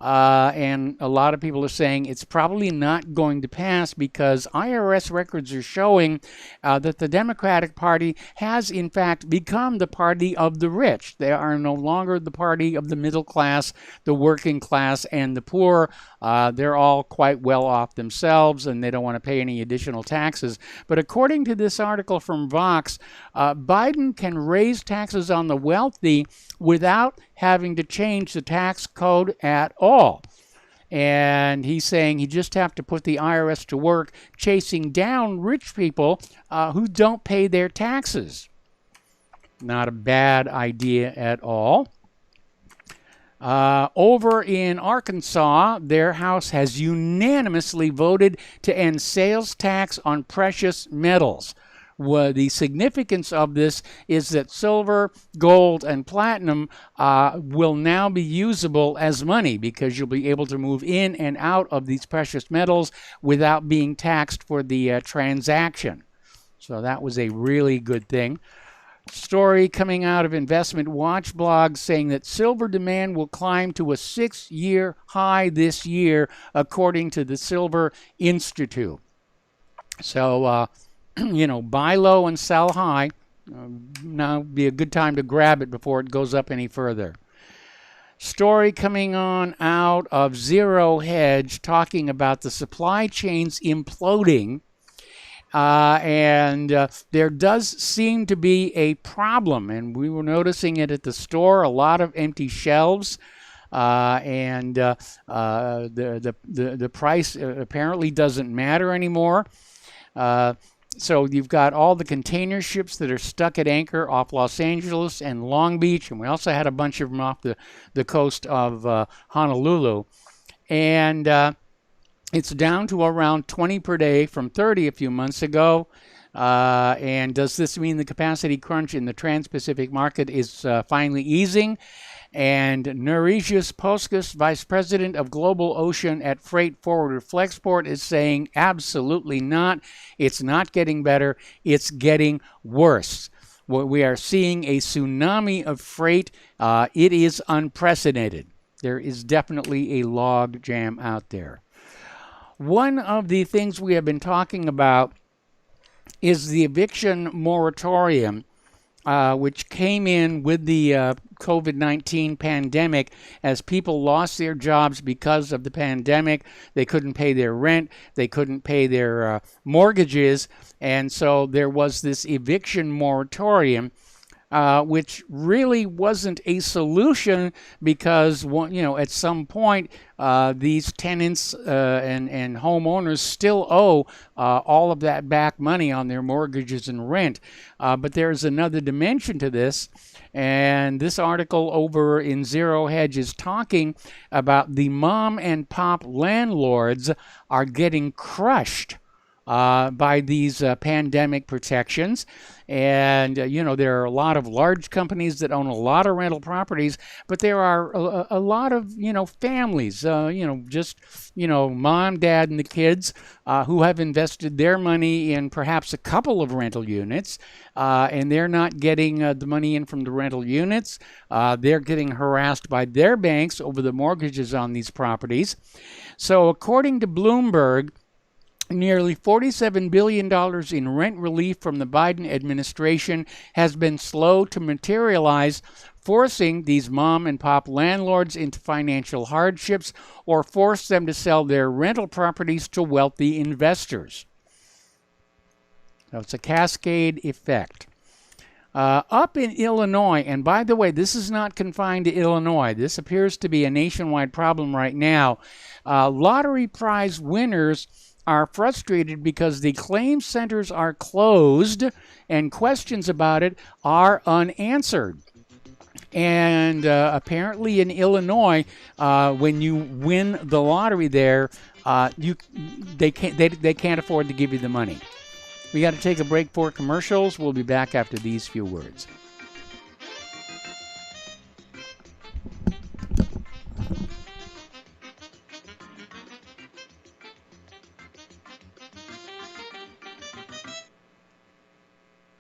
And a lot of people are saying it's probably not going to pass because IRS records are showing that the Democratic Party has, in fact, become the party of the rich. They are no longer the party of the middle class, the working class, and the poor. They're all quite well off themselves, and they don't want to pay any additional taxes. But according to this article from Vox, Biden can raise taxes on the wealthy without having to change the tax code at all. And he's saying he just have to put the IRS to work chasing down rich people who don't pay their taxes. Not a bad idea at all. Over in Arkansas, their House has unanimously voted to end sales tax on precious metals. The significance of this is that silver, gold, and platinum will now be usable as money because you'll be able to move in and out of these precious metals without being taxed for the transaction. So that was a really good thing. Story coming out of Investment Watch blog saying that silver demand will climb to a 6-year high this year, according to the Silver Institute. So, buy low and sell high. Now would be a good time to grab it before it goes up any further. Story coming on out of Zero Hedge talking about the supply chains imploding. And there does seem to be a problem, and we were noticing it at the store, a lot of empty shelves. And the price apparently doesn't matter anymore. So you've got all the container ships that are stuck at anchor off Los Angeles and Long Beach, and we also had a bunch of them off the coast of Honolulu. And it's down to around 20 per day from 30 a few months ago. And does this mean the capacity crunch in the Trans-Pacific market is finally easing? And Neregius Poskus, Vice President of Global Ocean at freight forwarder Flexport, is saying absolutely not. It's not getting better. It's getting worse. We are seeing a tsunami of freight. It is unprecedented. There is definitely a log jam out there. One of the things we have been talking about is the eviction moratorium, which came in with the COVID-19 pandemic as people lost their jobs because of the pandemic. They couldn't pay their rent. They couldn't pay their mortgages. And so there was this eviction moratorium, which really wasn't a solution because, at some point, these tenants and homeowners still owe all of that back money on their mortgages and rent. But there's another dimension to this, and this article over in Zero Hedge is talking about the mom and pop landlords are getting crushed by these pandemic protections. And, there are a lot of large companies that own a lot of rental properties, but there are a lot of, families, mom, dad, and the kids who have invested their money in perhaps a couple of rental units, and they're not getting the money in from the rental units. They're getting harassed by their banks over the mortgages on these properties. So according to Bloomberg, nearly $47 billion in rent relief from the Biden administration has been slow to materialize, forcing these mom and pop landlords into financial hardships or force them to sell their rental properties to wealthy investors. So it's a cascade effect. Up in Illinois, and by the way, this is not confined to Illinois. This appears to be a nationwide problem right now. Lottery prize winners are frustrated because the claim centers are closed and questions about it are unanswered. And apparently in Illinois, when you win the lottery there, they can't afford to give you the money. We got to take a break for commercials. We'll be back after these few words.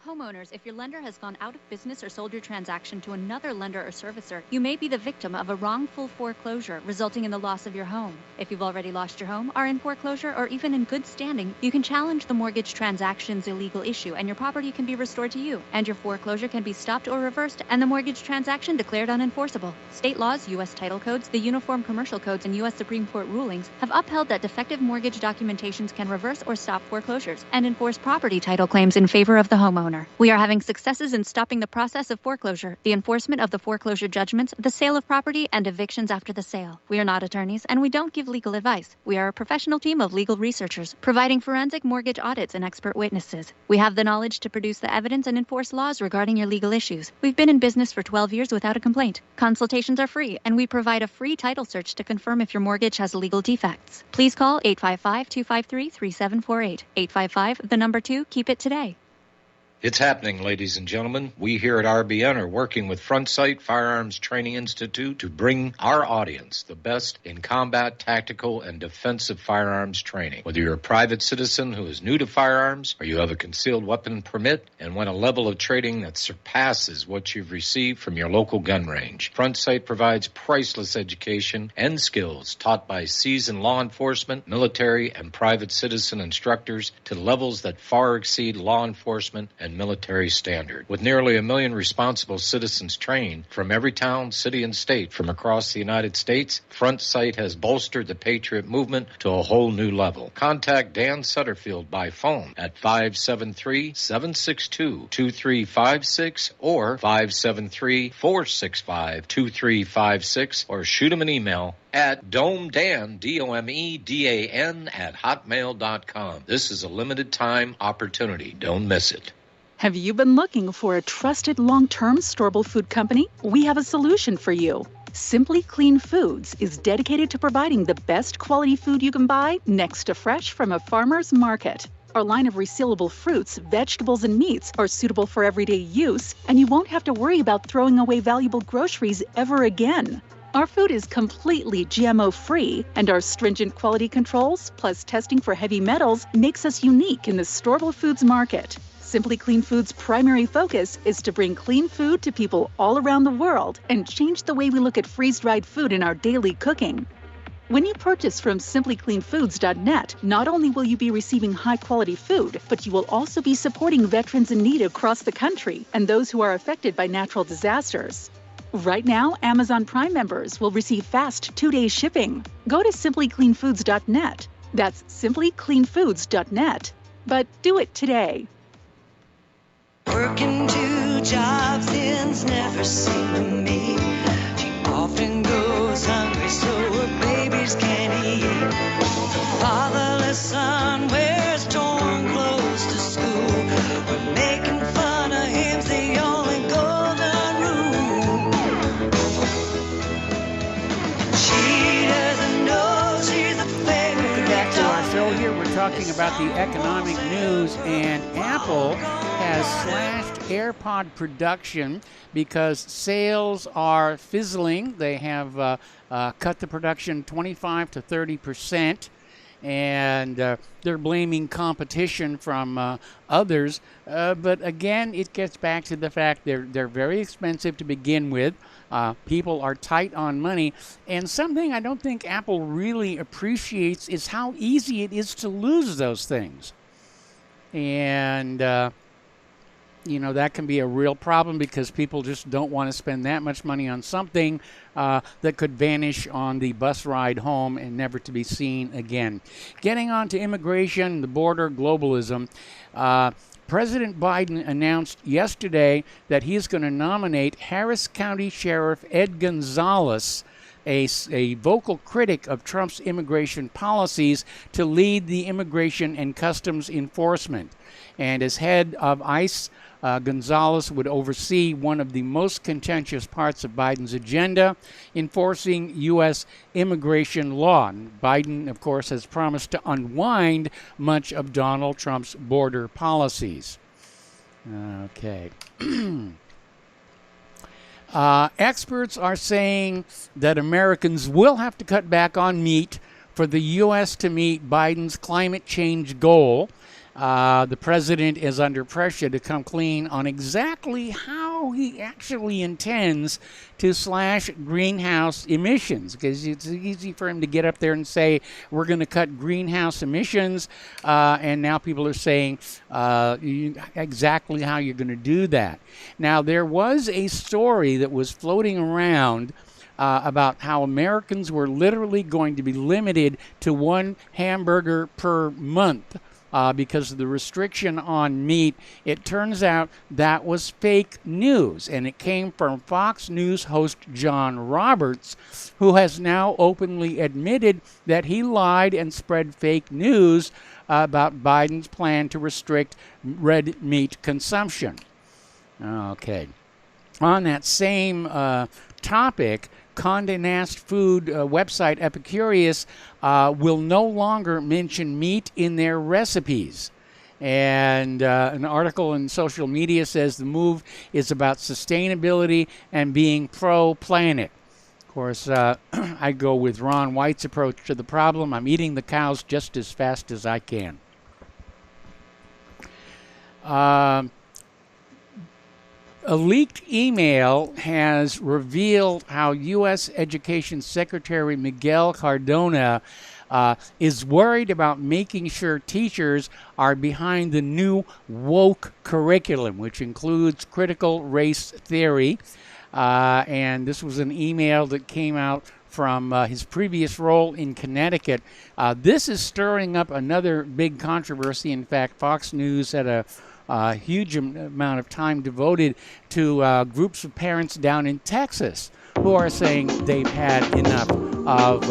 Homeowners, if your lender has gone out of business or sold your transaction to another lender or servicer, you may be the victim of a wrongful foreclosure, resulting in the loss of your home. If you've already lost your home, are in foreclosure, or even in good standing, you can challenge the mortgage transaction's illegal issue, and your property can be restored to you, and your foreclosure can be stopped or reversed, and the mortgage transaction declared unenforceable. State laws, U.S. title codes, the Uniform Commercial Codes, and U.S. Supreme Court rulings have upheld that defective mortgage documentations can reverse or stop foreclosures and enforce property title claims in favor of the homeowner. We are having successes in stopping the process of foreclosure, the enforcement of the foreclosure judgments, the sale of property, and evictions after the sale. We are not attorneys, and we don't give legal advice. We are a professional team of legal researchers, providing forensic mortgage audits and expert witnesses. We have the knowledge to produce the evidence and enforce laws regarding your legal issues. We've been in business for 12 years without a complaint. Consultations are free, and we provide a free title search to confirm if your mortgage has legal defects. Please call 855-253-3748. 855, the number 2, keep it today. It's happening, ladies and gentlemen. We here at RBN are working with Front Sight Firearms Training Institute to bring our audience the best in combat, tactical, and defensive firearms training. Whether you're a private citizen who is new to firearms, or you have a concealed weapon permit and want a level of training that surpasses what you've received from your local gun range, Front Sight provides priceless education and skills taught by seasoned law enforcement, military, and private citizen instructors to levels that far exceed law enforcement and military standard. With nearly 1 million responsible citizens trained from every town, city, and state from across the United States, Front Sight has bolstered the Patriot movement to a whole new level. Contact Dan Sutterfield by phone at 573-762-2356 or 573-465-2356 or shoot him an email at domedan, DOMEDAN, at hotmail.com. This is a limited time opportunity. Don't miss it. Have you been looking for a trusted long-term storable food company? We have a solution for you. Simply Clean Foods is dedicated to providing the best quality food you can buy next to fresh from a farmer's market. Our line of resealable fruits, vegetables, and meats are suitable for everyday use, and you won't have to worry about throwing away valuable groceries ever again. Our food is completely GMO-free, and our stringent quality controls, plus testing for heavy metals, makes us unique in the storable foods market. Simply Clean Foods' primary focus is to bring clean food to people all around the world and change the way we look at freeze-dried food in our daily cooking. When you purchase from simplycleanfoods.net, not only will you be receiving high-quality food, but you will also be supporting veterans in need across the country and those who are affected by natural disasters. Right now, Amazon Prime members will receive fast 2-day shipping. Go to simplycleanfoods.net. That's simplycleanfoods.net. But do it today. Working 2 jobs ends never seem to me. She often goes hungry so her babies can't eat. The fatherless son wears torn clothes to school. We're making fun of him's the only golden rule. She doesn't know she's a favorite. Welcome back to our show here. We're talking about the economic news, and Apple has slashed AirPod production because sales are fizzling. They have cut the production 25 to 30%, and they're blaming competition from others. But again, it gets back to the fact they're very expensive to begin with. People are tight on money, and something I don't think Apple really appreciates is how easy it is to lose those things. And that can be a real problem because people just don't want to spend that much money on something that could vanish on the bus ride home and never to be seen again. Getting on to immigration, the border, globalism. President Biden announced yesterday that he is going to nominate Harris County Sheriff Ed Gonzalez, a vocal critic of Trump's immigration policies, to lead the immigration and customs enforcement. And as head of ICE, Gonzalez would oversee one of the most contentious parts of Biden's agenda, enforcing U.S. immigration law. And Biden, of course, has promised to unwind much of Donald Trump's border policies. Okay. Experts are saying that Americans will have to cut back on meat for the U.S. to meet Biden's climate change goal. The president is under pressure to come clean on exactly how he actually intends to slash greenhouse emissions, because it's easy for him to get up there and say, we're going to cut greenhouse emissions, and now people are saying exactly how you're going to do that. Now, there was a story that was floating around about how Americans were literally going to be limited to 1 hamburger per month. Because of the restriction on meat. It turns out that was fake news, and it came from Fox News host John Roberts, who has now openly admitted that he lied and spread fake news about Biden's plan to restrict red meat consumption. Okay. On that same topic, Condé Nast food website Epicurious will no longer mention meat in their recipes. And an article in social media says the move is about sustainability and being pro-planet. Of course, I go with Ron White's approach to the problem. I'm eating the cows just as fast as I can. A leaked email has revealed how U.S. Education Secretary Miguel Cardona is worried about making sure teachers are behind the new woke curriculum, which includes critical race theory. And this was an email that came out from his previous role in Connecticut. This is stirring up another big controversy. In fact, Fox News had a huge amount of time devoted to groups of parents down in Texas who are saying they've had enough of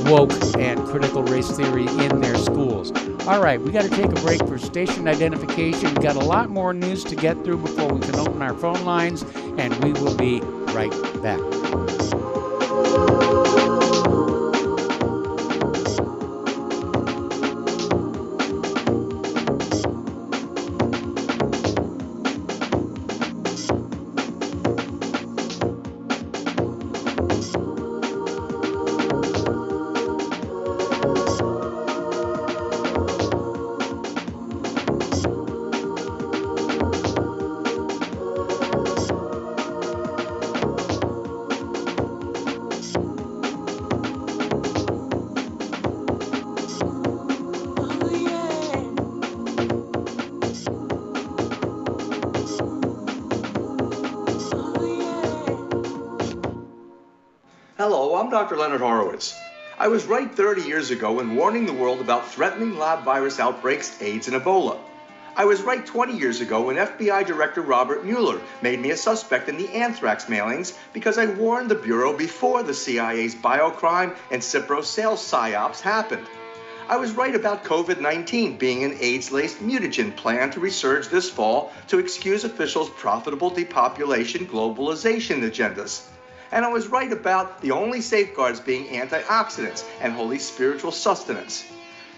woke and critical race theory in their schools. All right, we got to take a break for station identification. We've got a lot more news to get through before we can open our phone lines, and we will be right back. Hello, I'm Dr. Leonard Horowitz. I was right 30 years ago in warning the world about threatening lab virus outbreaks, AIDS, and Ebola. I was right 20 years ago when FBI Director Robert Mueller made me a suspect in the anthrax mailings because I warned the Bureau before the CIA's biocrime and Cipro sales psyops happened. I was right about COVID-19 being an AIDS-laced mutagen plan to resurge this fall to excuse officials' profitable depopulation globalization agendas. And I was right about the only safeguards being antioxidants and holy spiritual sustenance.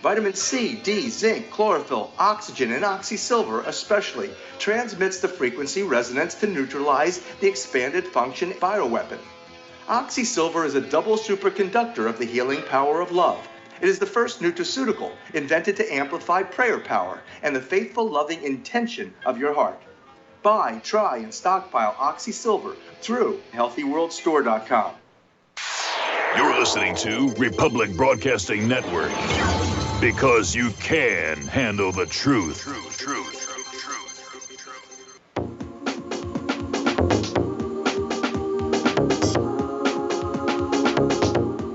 Vitamin C, D, zinc, chlorophyll, oxygen, and oxysilver especially transmits the frequency resonance to neutralize the expanded function bioweapon. Oxysilver is a double superconductor of the healing power of love. It is the first nutraceutical invented to amplify prayer power and the faithful, loving intention of your heart. Buy, try, and stockpile Oxysilver through HealthyWorldStore.com. You're listening to Republic Broadcasting Network because you can handle the truth.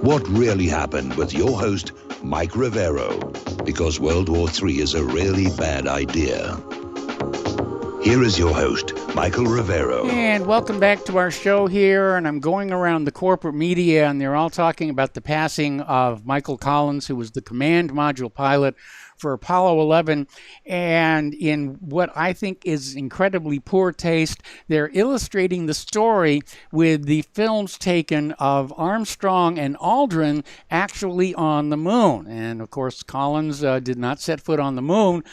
What really happened with your host, Mike Rivero, because World War III is a really bad idea. Here is your host, Michael Rivero. And welcome back to our show here. And I'm going around the corporate media, and they're all talking about the passing of Michael Collins, who was the command module pilot for Apollo 11. And in what I think is incredibly poor taste, they're illustrating the story with the films taken of Armstrong and Aldrin actually on the moon. And of course, Collins did not set foot on the moon.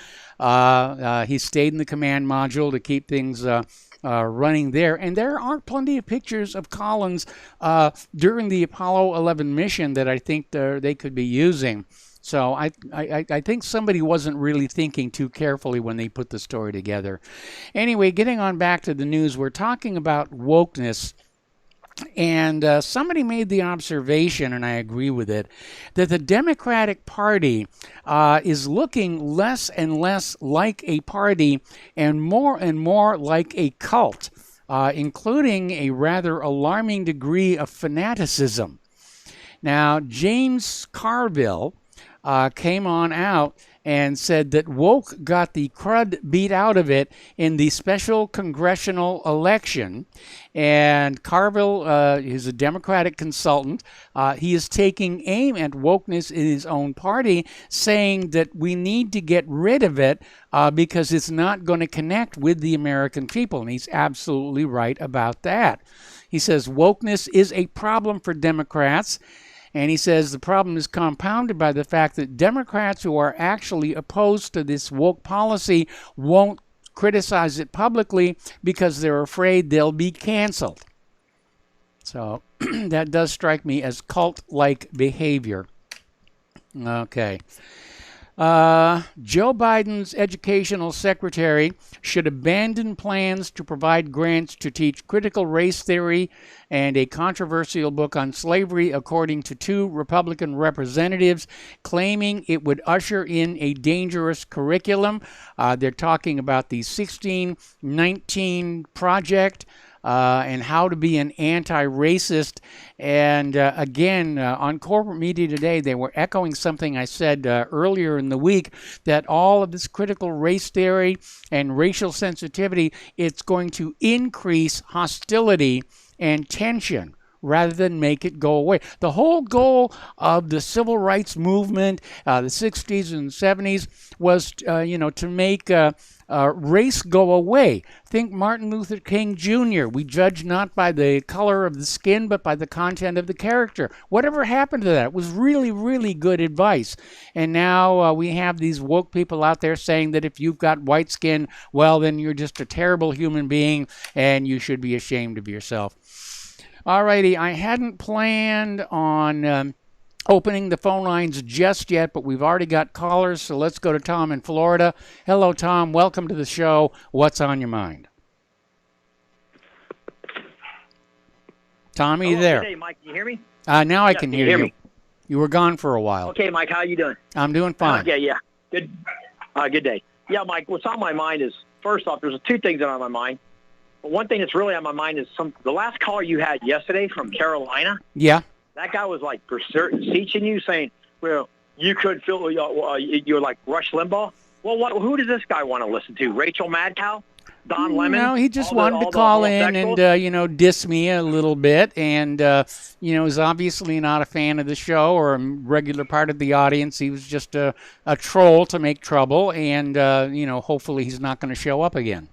He stayed in the command module to keep things running there. And there are plenty of pictures of Collins during the Apollo 11 mission that I think they could be using. So I think somebody wasn't really thinking too carefully when they put the story together. Anyway, getting on back to the news, we're talking about wokeness. And somebody made the observation, and I agree with it, that the Democratic Party is looking less and less like a party and more like a cult, including a rather alarming degree of fanaticism. Now, James Carville came on out and said that woke got the crud beat out of it in the special congressional election. And Carville is a Democratic consultant. He is taking aim at wokeness in his own party, saying that we need to get rid of it because it's not going to connect with the American people. And he's absolutely right about that. He says wokeness is a problem for Democrats. And he says the problem is compounded by the fact that Democrats who are actually opposed to this woke policy won't criticize it publicly because they're afraid they'll be canceled. So that does strike me as cult-like behavior. Okay. Joe Biden's educational secretary should abandon plans to provide grants to teach critical race theory and a controversial book on slavery, according to two Republican representatives, claiming it would usher in a dangerous curriculum. They're talking about the 1619 Project. And how to be an anti-racist. And again, on corporate media today, they were echoing something I said earlier in the week, that all of this critical race theory and racial sensitivity, it's going to increase hostility and tension rather than make it go away. The whole goal of the civil rights movement, the 60s and 70s, was, to make race go away. Think Martin Luther King Jr. We judge not by the color of the skin, but by the content of the character. Whatever happened to that? It was really, really good advice. And now we have these woke people out there saying that if you've got white skin, well, then you're just a terrible human being and you should be ashamed of yourself. Alrighty, I hadn't planned on opening the phone lines just yet, but we've already got callers, so let's go to Tom in Florida. Hello, Tom. Welcome to the show. What's on your mind? Tom, are you there? Hey, Mike, can you hear me? Now I can hear you. Me? You were gone for a while. Okay, Mike, how you doing? I'm doing fine. Okay, yeah. Good day. Yeah, Mike, what's on my mind is, first off, there's two things that are on my mind. But one thing that's really on my mind is the last caller you had yesterday from Carolina. Yeah. That guy was like for certain teaching you, saying, well, you could feel you're like Rush Limbaugh. Well, who does this guy want to listen to? Rachel Madcow? Don Lemon? No, he just wanted to call in and, diss me a little bit. And, is obviously not a fan of the show or a regular part of the audience. He was just a troll to make trouble. And, hopefully he's not going to show up again.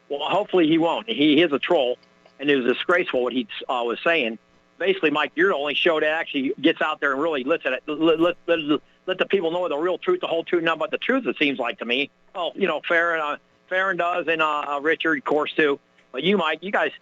Well, hopefully he won't. He is a troll, and it was disgraceful what he was saying. Basically, Mike, you're the only show that actually gets out there and really let the people know the real truth, the whole truth, nothing but the truth, it seems like to me. Well, Farron does, and Richard, of course, too. But you, Mike, you guys,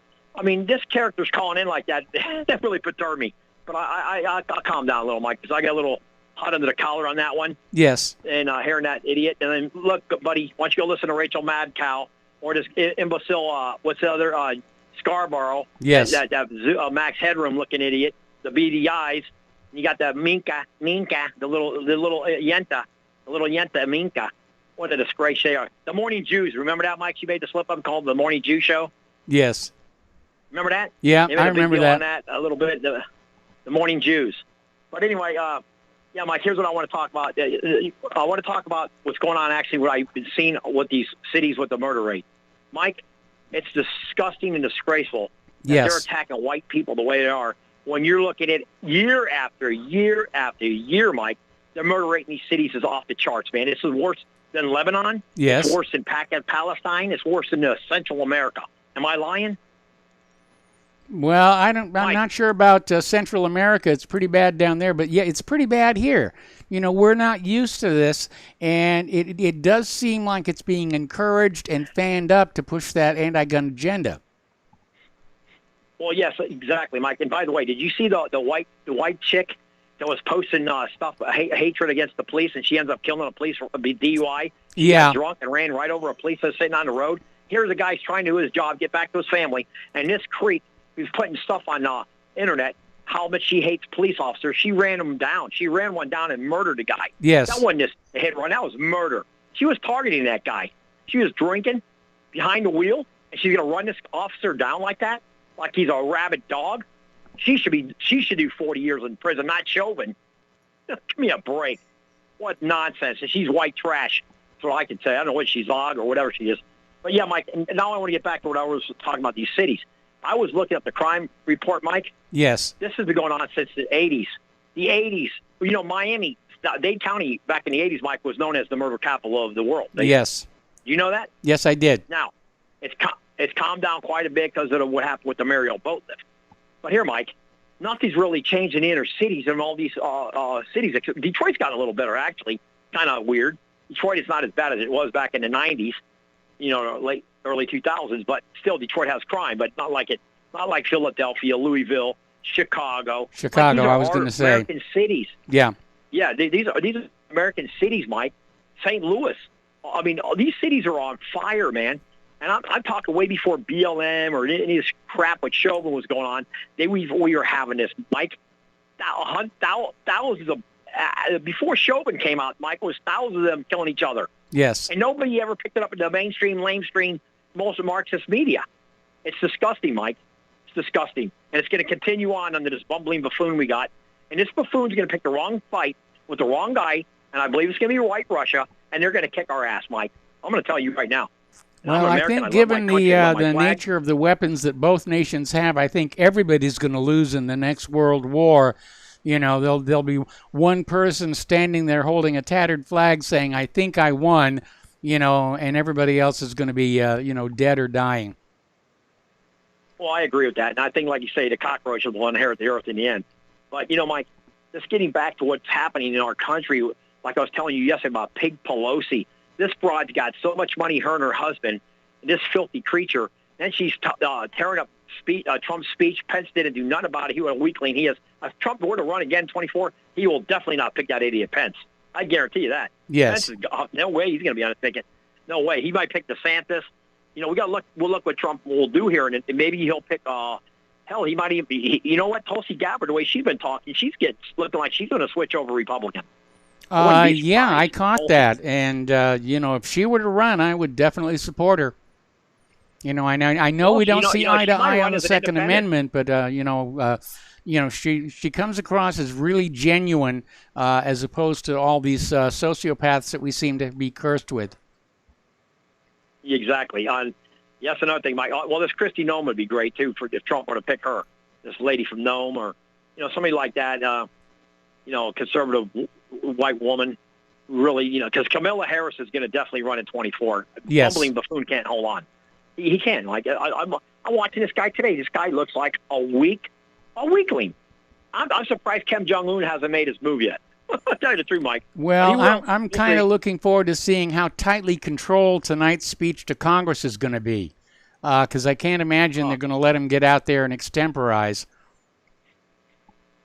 this character's calling in like that. That really perturbed me. But I'll calm down a little, Mike, because I got a little hot under the collar on that one. Yes. And hearing that idiot. And then, look, buddy, why don't you go listen to Rachel Madcow or this imbecile, what's the other, Scarborough. Yes. That Max Headroom-looking idiot, the beady eyes. You got the Minka, the little Yenta, Minka. What a disgrace they are. The Morning Jews. Remember that, Mike? She made the slip-up called the Morning Jew Show. Yes. Remember that? Yeah, I remember that. On that a little bit. The Morning Jews. But anyway, Mike. Here's what I want to talk about. I want to talk about what's going on. Actually, what I've been seeing with these cities with the murder rate, Mike. It's disgusting and disgraceful that they're attacking white people the way they are. When you're looking at year after year after year, Mike, the murder rate in these cities is off the charts, man. This is worse than Lebanon. Yes. It's worse than Palestine. It's worse than Central America. Am I lying? Well, I'm not sure about Central America. It's pretty bad down there, but yeah, it's pretty bad here. We're not used to this, and it does seem like it's being encouraged and fanned up to push that anti-gun agenda. Well, yes, exactly, Mike. And by the way, did you see the white chick that was posting stuff, hatred against the police, and she ends up killing a police for DUI? She got drunk and ran right over a police that's sitting on the road. Here's a guy trying to do his job, get back to his family, and this creep who's putting stuff on internet, how much she hates police officers. She ran them down. She ran one down and murdered a guy. Yes. That wasn't just a hit run. That was murder. She was targeting that guy. She was drinking behind the wheel, and she's going to run this officer down like that, like he's a rabid dog. She should do 40 years in prison, not Chauvin. Give me a break. What nonsense. And she's white trash. That's what I can say. I don't know what she's on or whatever she is. But yeah, Mike, and now I want to get back to what I was talking about, these cities. I was looking up the crime report, Mike. Yes. This has been going on since the 80s. The 80s. Miami, Dade County back in the 80s, Mike, was known as the murder capital of the world. Yes. Do you know that? Yes, I did. Now, it's calmed down quite a bit because of what happened with the Mariel boat lift. But here, Mike, nothing's really changed in the inner cities and all these cities. Detroit's got a little better, actually. Kind of weird. Detroit is not as bad as it was back in the 90s, early 2000s, but still Detroit has crime, but not like Philadelphia, Louisville, Chicago. I was going to say. American cities. Yeah. Yeah, these are American cities, Mike. St. Louis. These cities are on fire, man. And I'm talking way before BLM or any of this crap with Chauvin was going on. We were having this, Mike. Thousands of before Chauvin came out, Mike, was thousands of them killing each other. Yes. And nobody ever picked it up in the mainstream, lamestream, most of Marxist media. It's disgusting, Mike. It's disgusting. And it's going to continue on under this bumbling buffoon we got. And this buffoon's going to pick the wrong fight with the wrong guy, and I believe it's going to be White Russia, and they're going to kick our ass, Mike. I'm going to tell you right now. Well, I think given the nature of the weapons that both nations have, I think everybody's going to lose in the next World War. There'll be one person standing there holding a tattered flag saying, "I think I won," and everybody else is going to be, dead or dying. Well, I agree with that. And I think, like you say, the cockroaches will inherit the earth in the end. But, Mike, just getting back to what's happening in our country, like I was telling you yesterday about Pig Pelosi, this broad's got so much money, her and her husband, this filthy creature. Then she's tearing up Trump's speech. Pence didn't do nothing about it. He was a weakling. He is. If Trump were to run again 24, he will definitely not pick that idiot Pence. I guarantee you that. Yes. Pence is, no way he's going to be on the ticket. No way. He might pick DeSantis. We got to look. We'll look what Trump will do here, and maybe he'll pick. Hell, he might even be. You know what? Tulsi Gabbard, the way she's been talking, looking like she's going to switch over Republican. Yeah, I caught that, and if she were to run, I would definitely support her. I know we don't see eye to eye on the Second Amendment, but she comes across as really genuine, as opposed to all these sociopaths that we seem to be cursed with. Exactly. Yes, another thing, Mike. Well, this Kristi Noem would be great too if Trump were to pick her, this lady from Nome, or somebody like that. Conservative white woman. Really, because Kamala Harris is going to definitely run in 24. Yes. Bumbling buffoon can't hold on. He can. Like I'm watching this guy today. This guy looks like a weakling. I'm surprised Kim Jong-un hasn't made his move yet. I'll tell you the truth, Mike. Well, I'm kind of looking forward to seeing how tightly controlled tonight's speech to Congress is going to be, because I can't imagine they're going to let him get out there and extemporize.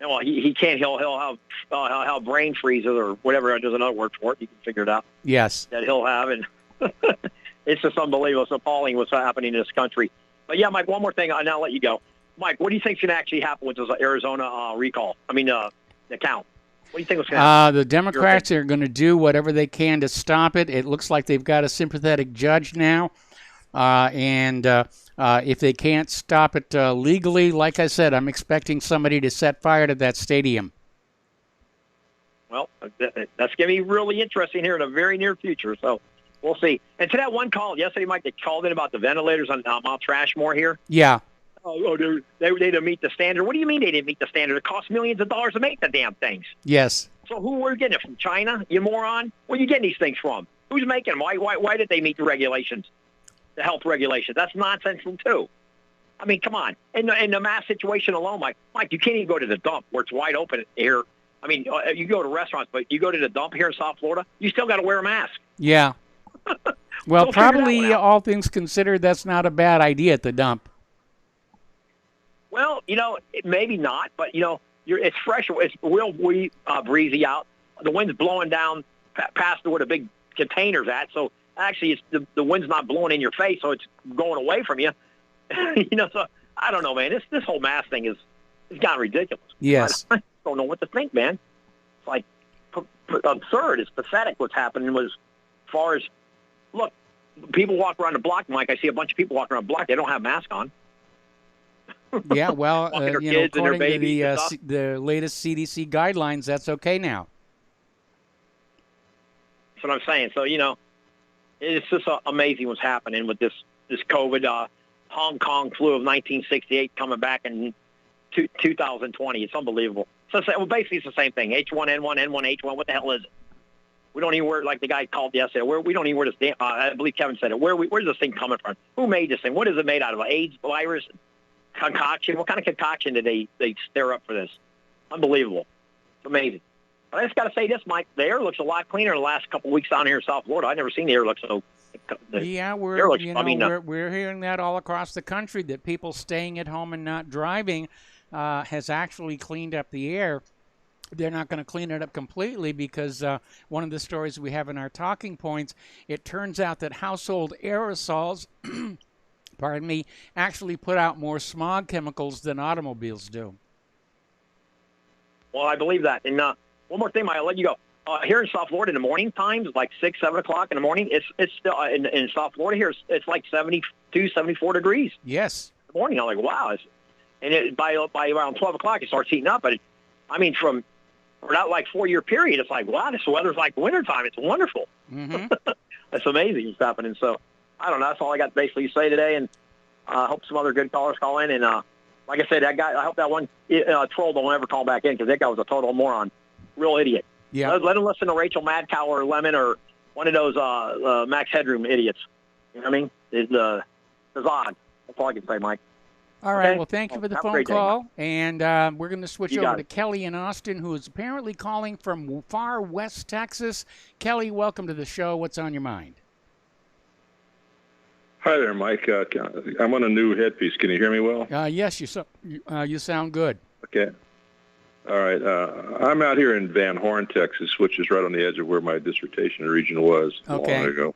Well, he can't. He'll have brain freezes or whatever. There's another word for it. You can figure it out. Yes. That he'll have, and it's just unbelievable. It's appalling what's happening in this country. But yeah, Mike, one more thing, and I'll let you go. Mike, what do you think's going to actually happen with this Arizona recall? I mean, the count. What do you think was going to happen? The Democrats are going to do whatever they can to stop it. It looks like they've got a sympathetic judge now. And if they can't stop it legally, like I said, I'm expecting somebody to set fire to that stadium. Well, that's going to be really interesting here in the very near future. So we'll see. And to that one call yesterday, Mike, they called in about the ventilators on Mount Trashmore here. Yeah. They didn't meet the standard. What do you mean they didn't meet the standard? It costs millions of dollars to make the damn things. Yes. So who were getting it from? China? You moron? Where are you getting these things from? Who's making them? Why did they meet the regulations? The health regulations. That's nonsensical too. I mean, come on. In the mass situation alone, Mike, you can't even go to the dump where it's wide open here. I mean, you go to restaurants, but you go to the dump here in South Florida, you still got to wear a mask. Yeah. Well, probably all things considered, that's not a bad idea at the dump. Well, maybe not, but it's fresh. It's real breezy out. The wind's blowing down past where the big container's at, so actually it's the wind's not blowing in your face, so it's going away from you. So I don't know, man. This whole mask thing it's gotten ridiculous. Yes. I don't know what to think, man. It's like absurd. It's pathetic what's happening as far as, look, people walk around the block, Mike. I see a bunch of people walking around the block. They don't have masks on. Yeah, well, according to the latest CDC guidelines, that's okay now. That's what I'm saying. So, it's just amazing what's happening with this COVID Hong Kong flu of 1968 coming back in 2020. It's unbelievable. So, basically, it's the same thing. H1N1, N1H1. What the hell is it? We don't even wear, like the guy called yesterday, we don't even wear this. I believe Kevin said it. Where's this thing coming from? Who made this thing? What is it made out of? AIDS virus? Concoction? What kind of concoction did they stir up for this? Unbelievable. It's amazing. But I just got to say this, Mike. The air looks a lot cleaner the last couple of weeks down here in South Florida. I've never seen the air look so. Yeah, we're hearing that all across the country, that people staying at home and not driving has actually cleaned up the air. They're not going to clean it up completely because one of the stories we have in our talking points, it turns out that household aerosols actually put out more smog chemicals than automobiles do. Well, I believe that. And one more thing, I'll let you go. Here in South Florida in the morning times, like 6, 7 o'clock in the morning, it's still in South Florida here, it's like 72, 74 degrees. Yes. In the morning, I'm like, wow. By around 12 o'clock, it starts heating up. But for that like 4-year period, it's like, wow, this weather's like wintertime. It's wonderful. Mm-hmm. That's amazing what's happening. So, I don't know. That's all I got basically to say today, and I hope some other good callers call in. And like I said, that guy, I hope that one troll don't ever call back in, because that guy was a total moron, real idiot. Yeah. Let him listen to Rachel Madcow or Lemon or one of those Max Headroom idiots. You know what I mean? It's odd. That's all I can say, Mike. All right. Okay. Well, thank you for the phone call. Day, and we're going to switch over to Kelly in Austin, who is apparently calling from far west Texas. Kelly, welcome to the show. What's on your mind? Hi there, Mike. I'm on a new headpiece. Can you hear me well? Yes, you sound good. Okay. All right. I'm out here in Van Horn, Texas, which is right on the edge of where my dissertation region was long ago.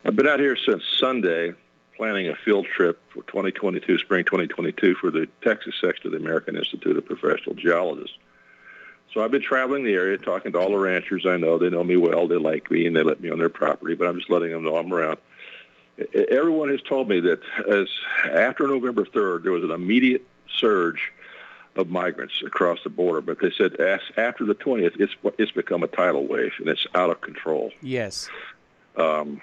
I've been out here since Sunday, planning a field trip for spring 2022, for the Texas section of the American Institute of Professional Geologists. So I've been traveling the area, talking to all the ranchers I know. They know me well. They like me, and they let me on their property, but I'm just letting them know I'm around. everyone has told me that after November 3rd, there was an immediate surge of migrants across the border. But they said after the 20th, it's become a tidal wave, and it's out of control. Yes. And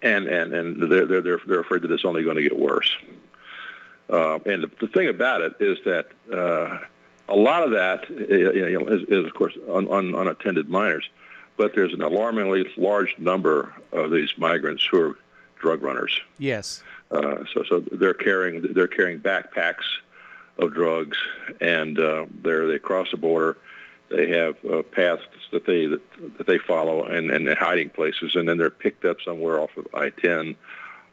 they're afraid that it's only going to get worse. And the thing about it is that a lot of that is of course unattended minors, but there's an alarmingly large number of these migrants who are drug runners. Yes. So they're carrying backpacks of drugs, and they cross the border. They have paths that they follow and hiding places, and then they're picked up somewhere off of I-10,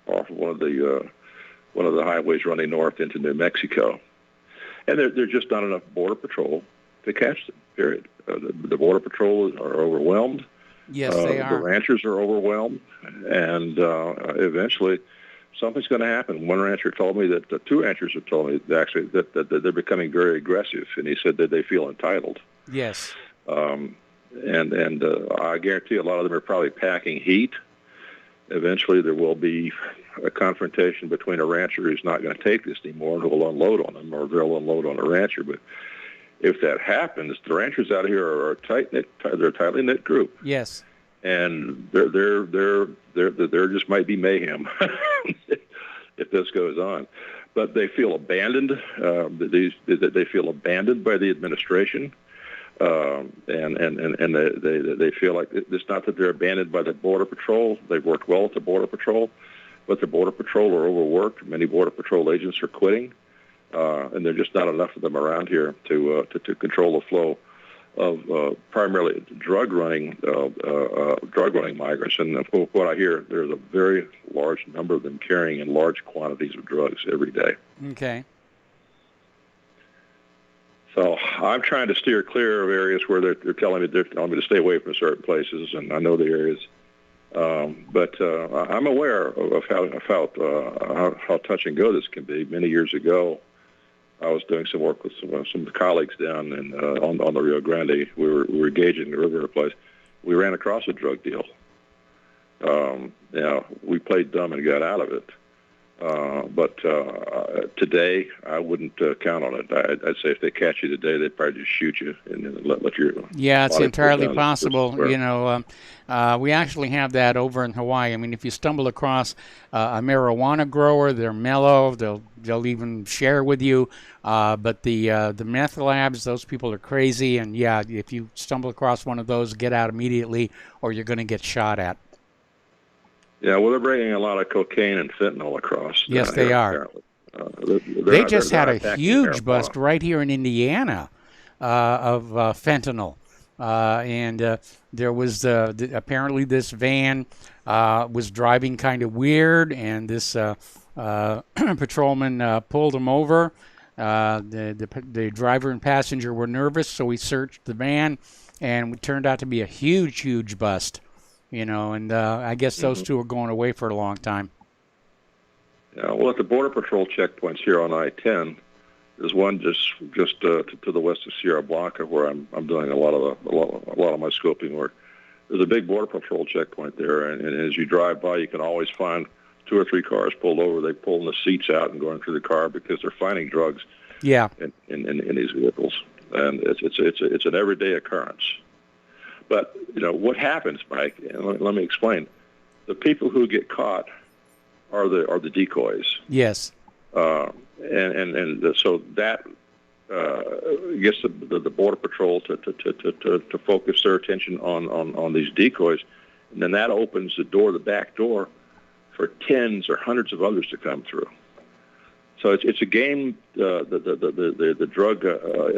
off of one of the highways running north into New Mexico. And there's just not enough border patrol to catch them. Period. The border patrol are overwhelmed. Yes, they are. The ranchers are overwhelmed, and eventually something's going to happen. One rancher told me that two ranchers have told me actually that they're becoming very aggressive, and he said that they feel entitled. Yes. And I guarantee a lot of them are probably packing heat. Eventually there will be a confrontation between a rancher who's not going to take this anymore and who will unload on them, or they'll unload on the rancher. But if that happens, the ranchers out here are a they're a tightly knit group. Yes. And there just might be mayhem if this goes on. But they feel abandoned. They feel abandoned by the administration, and they feel like it's not that they're abandoned by the Border Patrol. They've worked well with the Border Patrol, but the Border Patrol are overworked. Many Border Patrol agents are quitting, and there are just not enough of them around here to control the flow of primarily drug running migrants. And from what I hear, there's a very large number of them carrying in large quantities of drugs every day. Okay. So I'm trying to steer clear of areas where they're telling me to stay away from certain places, and I know the areas. But I'm aware of how touch and go this can be. Many years ago, I was doing some work with some colleagues down on the Rio Grande. We were engaging the river place. We ran across a drug deal. We played dumb and got out of it. But today, I wouldn't count on it. I'd say if they catch you today, they'd probably just shoot you and let your Yeah, it's body entirely down. possible. We actually have that over in Hawaii. I mean, if you stumble across a marijuana grower, they're mellow. They'll even share with you. But the meth labs, those people are crazy. And yeah, if you stumble across one of those, get out immediately, or you're going to get shot at. Yeah, well, they're bringing a lot of cocaine and fentanyl across. Yes, they are. They just had a huge bust right here in Indiana of fentanyl. And there was apparently this van was driving kind of weird, and this patrolman pulled him over. The driver and passenger were nervous, so we searched the van, and it turned out to be a huge bust. And I guess those two are going away for a long time. Yeah, well, at the Border Patrol checkpoints here on I-10, there's one just to the west of Sierra Blanca, where I'm doing a lot of my scoping work. There's a big Border Patrol checkpoint there, and as you drive by, you can always find 2 or 3 cars pulled over. They pulling the seats out and going through the car because they're finding drugs. Yeah. In these vehicles, and it's an everyday occurrence. But what happens, Mike? And let me explain. The people who get caught are the decoys. Yes. So that gets the Border Patrol to focus their attention on these decoys, and then that opens the back door, for tens or hundreds of others to come through. So it's a game a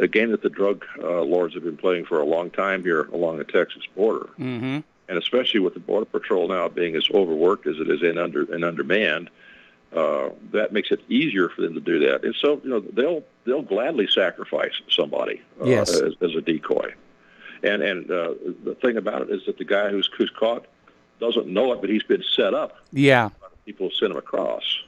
game that the drug lords have been playing for a long time here along the Texas border, and especially with the Border Patrol now being as overworked as it is and undermanned, that makes it easier for them to do that. And so they'll gladly sacrifice somebody yes. as a decoy. And the thing about it is that the guy who's caught doesn't know it, but he's been set up. Yeah, people send him across.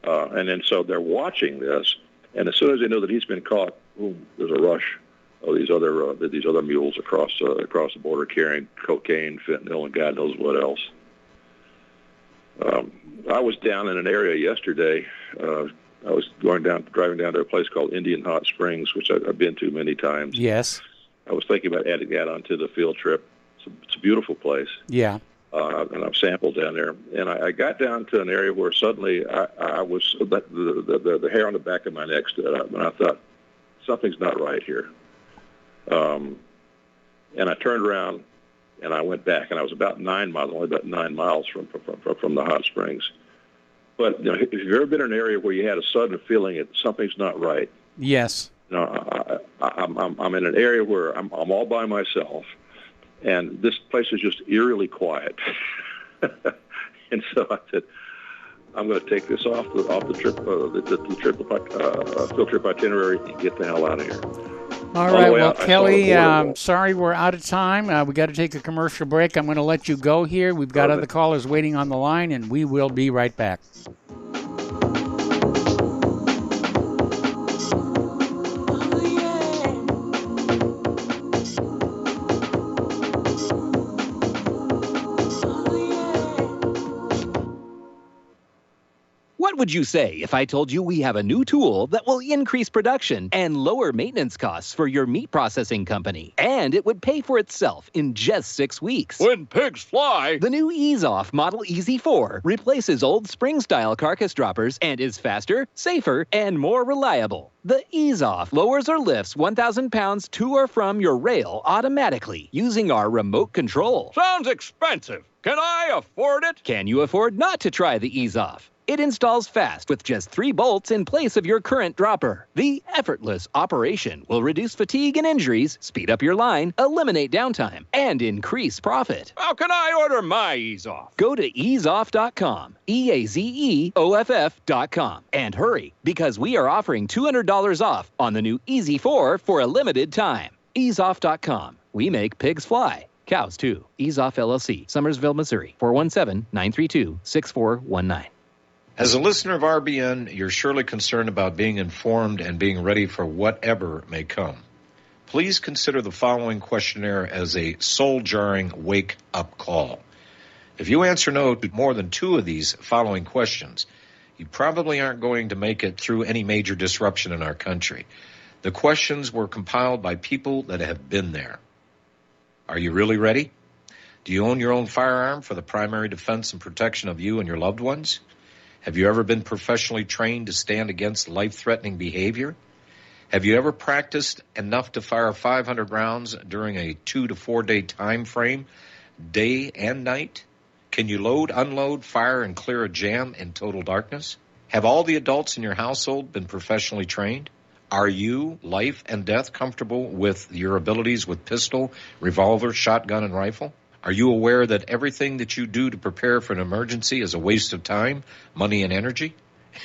And then so they're watching this, and as soon as they know that he's been caught, boom, there's a rush of these other mules across the border carrying cocaine, fentanyl, and God knows what else. I was down in an area yesterday. I was driving down to a place called Indian Hot Springs, which I've been to many times. Yes. I was thinking about adding that onto the field trip. It's a beautiful place. Yeah. And I've sampled down there. And I got down to an area where suddenly I was the hair on the back of my neck stood up, and I thought, something's not right here. And I turned around and I went back, and I was about 9 miles, only about 9 miles from the hot springs. But if you've ever been in an area where you had a sudden feeling that something's not right, yes. I'm in an area where I'm all by myself, and this place is just eerily quiet. And so I said, I'm going to take this off the trip, field trip itinerary, and get the hell out of here. All right, well, Kelly, sorry we're out of time. We got to take a commercial break. I'm going to let you go here. We've got other callers waiting on the line, and we will be right back. What would you say if I told you we have a new tool that will increase production and lower maintenance costs for your meat processing company? And it would pay for itself in just 6 weeks. When pigs fly! The new Ease Off Model Easy 4 replaces old spring-style carcass droppers and is faster, safer, and more reliable. The Ease Off lowers or lifts 1,000 pounds to or from your rail automatically using our remote control. Sounds expensive. Can I afford it? Can you afford not to try the Ease Off? It installs fast with just 3 bolts in place of your current dropper. The effortless operation will reduce fatigue and injuries, speed up your line, eliminate downtime, and increase profit. How can I order my Ease Off? Go to easeoff.com, EAZEOFF.com, and hurry, because we are offering $200 off on the new Easy 4 for a limited time. Easeoff.com. We make pigs fly. Cows, too. Ease Off LLC, Summersville, Missouri, 417-932-6419. As a listener of RBN, you're surely concerned about being informed and being ready for whatever may come. Please consider the following questionnaire as a soul-jarring wake-up call. If you answer no to more than 2 of these following questions, you probably aren't going to make it through any major disruption in our country. The questions were compiled by people that have been there. Are you really ready? Do you own your own firearm for the primary defense and protection of you and your loved ones? Have you ever been professionally trained to stand against life-threatening behavior? Have you ever practiced enough to fire 500 rounds during a 2 to 4 day time frame, day and night? Can you load, unload, fire, and clear a jam in total darkness? Have all the adults in your household been professionally trained? Are you, life and death, comfortable with your abilities with pistol, revolver, shotgun, and rifle? Are you aware that everything that you do to prepare for an emergency is a waste of time, money, and energy?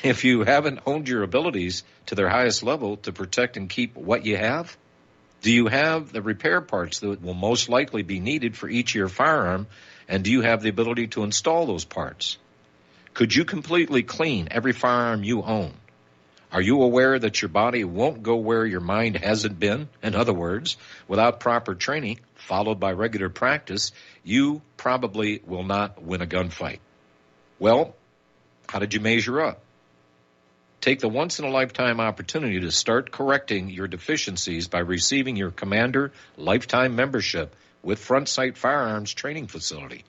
If you haven't honed your abilities to their highest level to protect and keep what you have, do you have the repair parts that will most likely be needed for each of your firearm, and do you have the ability to install those parts? Could you completely clean every firearm you own? Are you aware that your body won't go where your mind hasn't been? In other words, without proper training, followed by regular practice, you probably will not win a gunfight. Well, how did you measure up? Take the once-in-a-lifetime opportunity to start correcting your deficiencies by receiving your Commander Lifetime Membership with Front Sight Firearms Training Facility.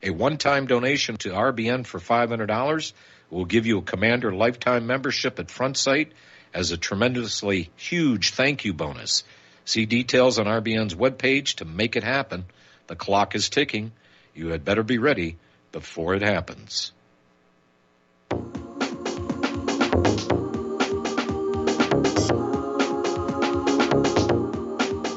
A one-time donation to RBN for $500 will give you a Commander Lifetime Membership at Front Sight as a tremendously huge thank you bonus. See details on RBN's webpage to make it happen. The clock is ticking. You had better be ready before it happens.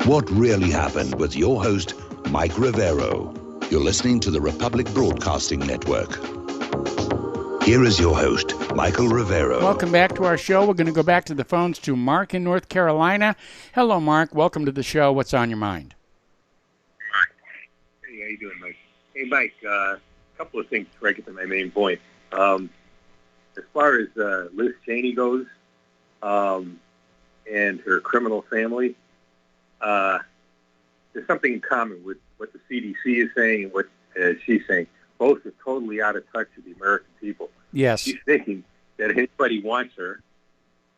What really happened with your host, Mike Rivero. You're listening to the Republic Broadcasting Network. Here is your host, Michael Rivero. Welcome back to our show. We're going to go back to the phones to Mark in North Carolina. Hello, Mark. Welcome to the show. What's on your mind? Hey, how you doing, Mike? Hey, Mike, a couple of things before I get to my main point. As far as Liz Cheney goes and her criminal family, there's something in common with what the CDC is saying and what she's saying. both are totally out of touch with the American people. Yes. She's thinking that anybody wants her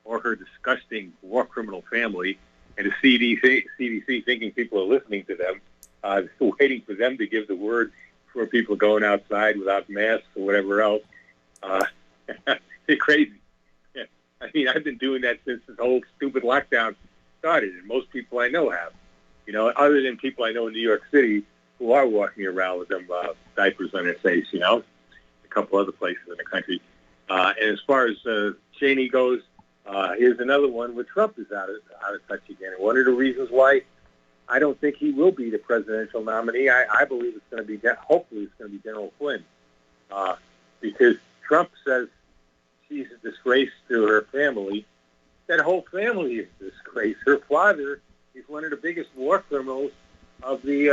or her disgusting war criminal family, and the CDC thinking people are listening to them, waiting for them to give the word for people going outside without masks or whatever else. They're crazy. Yeah. I mean, I've been doing that since this whole stupid lockdown started, and most people I know have. Other than people I know in New York City who are walking around with them diapers on their face, a couple other places in the country. And as far as Cheney goes, here's another one where Trump is out of touch again. And one of the reasons why I don't think he will be the presidential nominee, I believe it's going to be, hopefully it's going to be General Flynn, because Trump says she's a disgrace to her family. That whole family is a disgrace. Her father is one of the biggest war criminals of the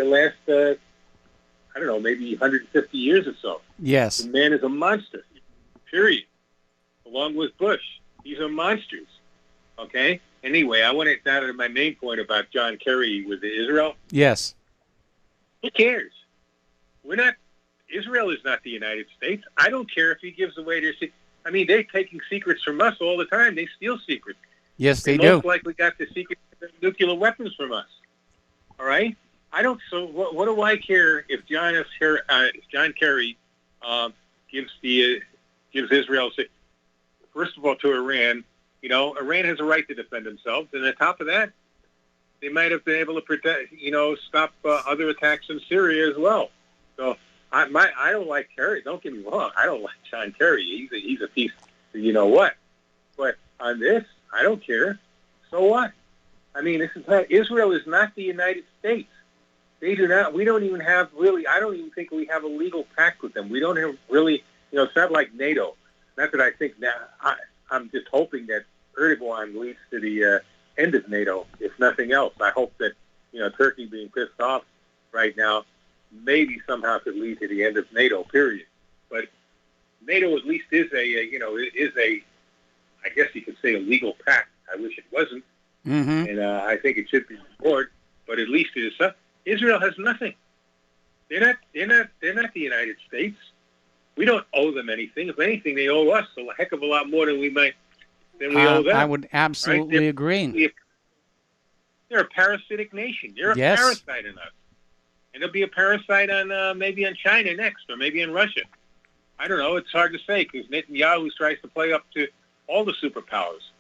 last, I don't know, maybe 150 years or so. Yes. The man is a monster, period. Along with Bush. These are monsters. Okay? Anyway, I want to get down to my main point about John Kerry with Israel. Yes. Who cares? Israel is not the United States. I don't care if he gives away their secrets. I mean, they're taking secrets from us all the time. They steal secrets. Yes, they most do. likely got the secret nuclear weapons from us. All right? So what do I care if John Kerry gives Israel, first of all, to Iran? Iran has a right to defend themselves, and on top of that, they might have been able to protect, stop other attacks in Syria as well. So I don't like Kerry. Don't get me wrong. I don't like John Kerry. He's a piece of what. But on this, I don't care. So what? I mean, Israel is not the United States. They do not. We don't even have really. I don't even think we have a legal pact with them. We don't have really. It's not like NATO. Not that I think that. I'm just hoping that Erdogan leads to the end of NATO, if nothing else. I hope that Turkey being pissed off right now maybe somehow could lead to the end of NATO. Period. But NATO at least is a I guess you could say a legal pact. I wish it wasn't, and I think it should be support. But at least it is something. Israel has nothing. They're not the United States. We don't owe them anything. If anything, they owe us a heck of a lot more than we owe them. I would absolutely right? agree. They're a parasitic nation. They're a parasite on us. And they'll be a parasite on maybe on China next, or maybe in Russia. I don't know. It's hard to say because Netanyahu tries to play up to all the superpowers.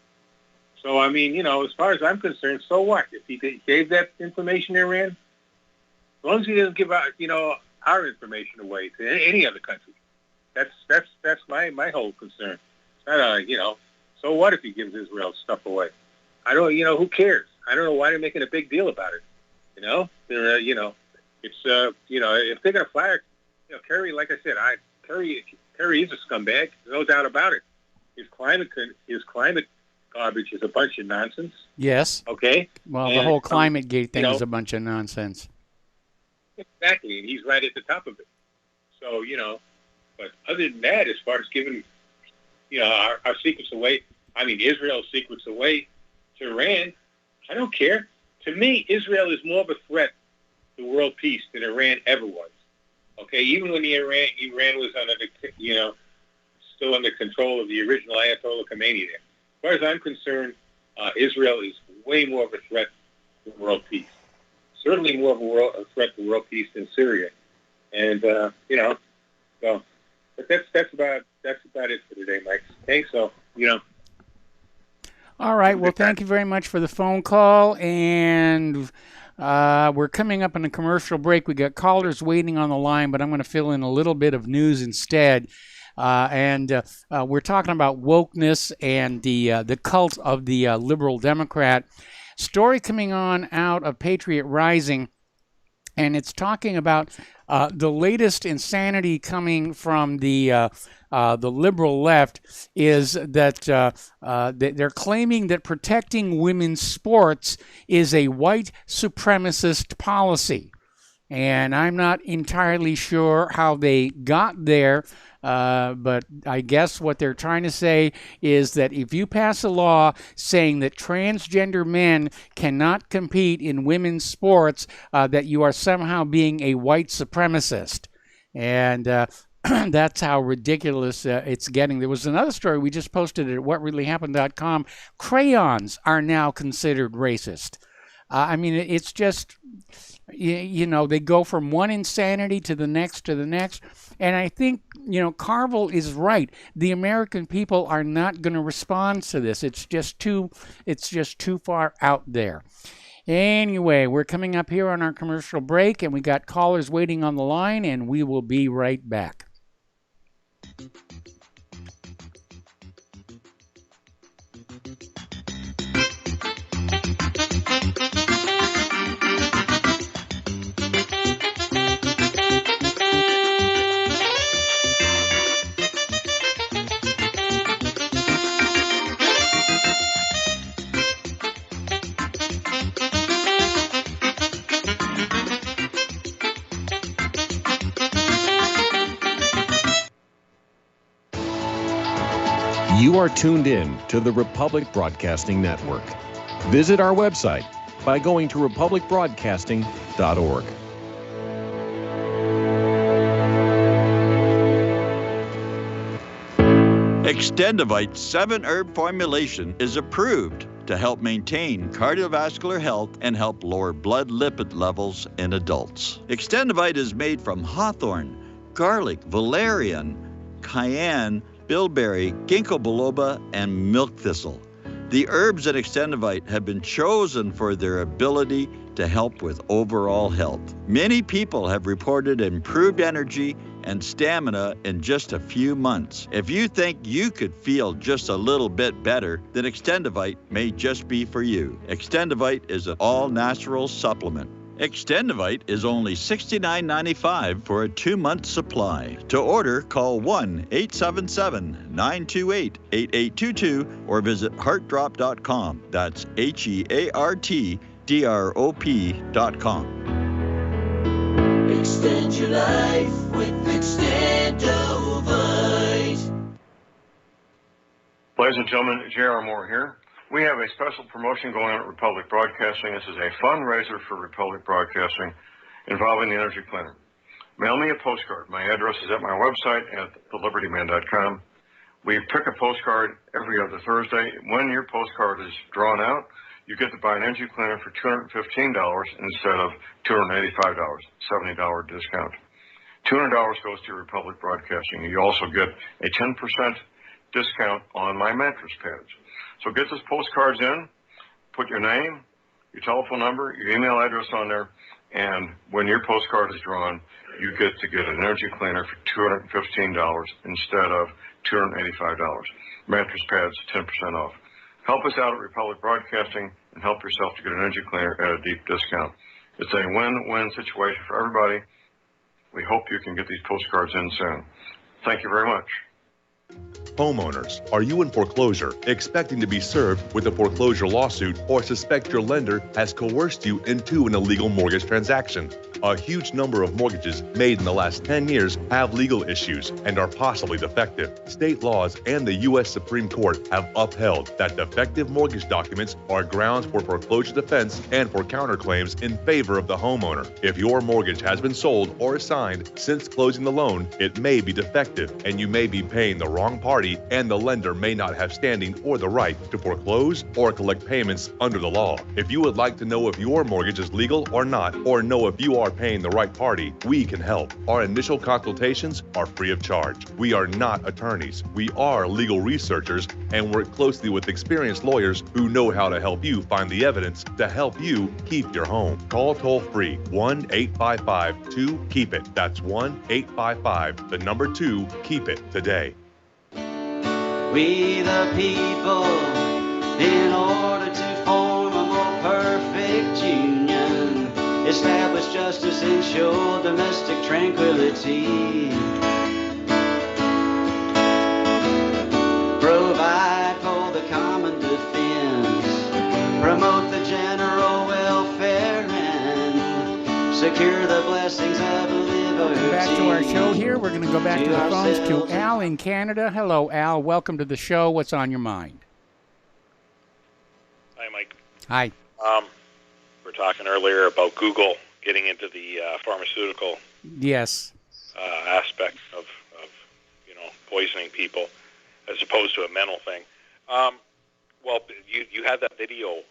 So, I mean, as far as I'm concerned, so what? If he gave that information to Iran, as long as he doesn't give out, our information away to any other country. That's my whole concern. So what if he gives Israel stuff away? I don't, who cares? I don't know why they're making a big deal about it. It's if they're gonna fire, Kerry, like I said, Kerry is a scumbag, no doubt about it. His climate garbage is a bunch of nonsense. Yes. Okay. Well, the whole ClimateGate thing is a bunch of nonsense. Exactly, and he's right at the top of it. So, but other than that, as far as giving, our secrets away, I mean, Israel's secrets away to Iran, I don't care. To me, Israel is more of a threat to world peace than Iran ever was. Okay, even when Iran was under still under control of the original Ayatollah Khomeini there. As far as I'm concerned, Israel is way more of a threat to world peace. Certainly more of a threat to world peace than Syria. And so, but that's about it for today, Mike. Thanks. So, All right. Well, thank you very much for the phone call, and we're coming up on a commercial break. We got callers waiting on the line, but I'm going to fill in a little bit of news instead. And we're talking about wokeness and the cult of the liberal Democrat. Story coming on out of Patriot Rising, and it's talking about the latest insanity coming from the liberal left is that they're claiming that protecting women's sports is a white supremacist policy. And I'm not entirely sure how they got there, but I guess what they're trying to say is that if you pass a law saying that transgender men cannot compete in women's sports, that you are somehow being a white supremacist. And that's how ridiculous it's getting. There was another story we just posted at whatreallyhappened.com. Crayons are now considered racist. I mean, it's just, they go from one insanity to the next. And I think, Carville is right. The American people are not going to respond to this. It's just too far out there. Anyway, we're coming up here on our commercial break, and we got callers waiting on the line, and we will be right back. You are tuned in to the Republic Broadcasting Network. Visit our website by going to republicbroadcasting.org. Extendivite 7-herb formulation is approved to help maintain cardiovascular health and help lower blood lipid levels in adults. Extendivite is made from hawthorn, garlic, valerian, cayenne, bilberry, ginkgo biloba, and milk thistle. The herbs in Extendivite have been chosen for their ability to help with overall health. Many people have reported improved energy and stamina in just a few months. If you think you could feel just a little bit better, then Extendivite may just be for you. Extendivite is an all-natural supplement. Extendivite is only $69.95 for a 2-month supply. To order, call 1-877-928-8822 or visit heartdrop.com. That's HEARTDROP.com. Extend your life with Extendivite. Ladies and gentlemen, J.R. Moore here. We have a special promotion going on at Republic Broadcasting. This is a fundraiser for Republic Broadcasting involving the Energy Cleaner. Mail me a postcard. My address is at my website at thelibertyman.com. We pick a postcard every other Thursday. When your postcard is drawn out, you get to buy an Energy Cleaner for $215 instead of $285, $70 discount. $200 goes to Republic Broadcasting. You also get a 10% discount on my mattress pads. So get those postcards in, put your name, your telephone number, your email address on there, and when your postcard is drawn, you get to get an Energy Cleaner for $215 instead of $285. Mattress pads, 10% off. Help us out at Republic Broadcasting and help yourself to get an Energy Cleaner at a deep discount. It's a win-win situation for everybody. We hope you can get these postcards in soon. Thank you very much. Homeowners, are you in foreclosure, expecting to be served with a foreclosure lawsuit, or suspect your lender has coerced you into an illegal mortgage transaction? A huge number of mortgages made in the last 10 years have legal issues and are possibly defective. State laws and the U.S. Supreme Court have upheld that defective mortgage documents are grounds for foreclosure defense and for counterclaims in favor of the homeowner. If your mortgage has been sold or assigned since closing the loan, it may be defective and you may be paying the wrong party, and the lender may not have standing or the right to foreclose or collect payments under the law. If you would like to know if your mortgage is legal or not, or know if you are paying the right party, we can help. Our initial consultations are free of charge. We are not attorneys. We are legal researchers and work closely with experienced lawyers who know how to help you find the evidence to help you keep your home. Call toll-free 1-855-2-KEEP-IT. That's 1-855-2-KEEP-IT today. We the people, in order to form a more perfect union, establish justice, ensure domestic tranquility, provide for the common defense, promote the general welfare, and secure the blessings of liberty. Back to our show here. We're going to go back to the phones to Al in Canada. Hello, Al. Welcome to the show. What's on your mind? Hi, Mike. Hi. We were talking earlier about Google getting into the pharmaceutical Yes. aspect of poisoning people as opposed to a mental thing. Well, you had that video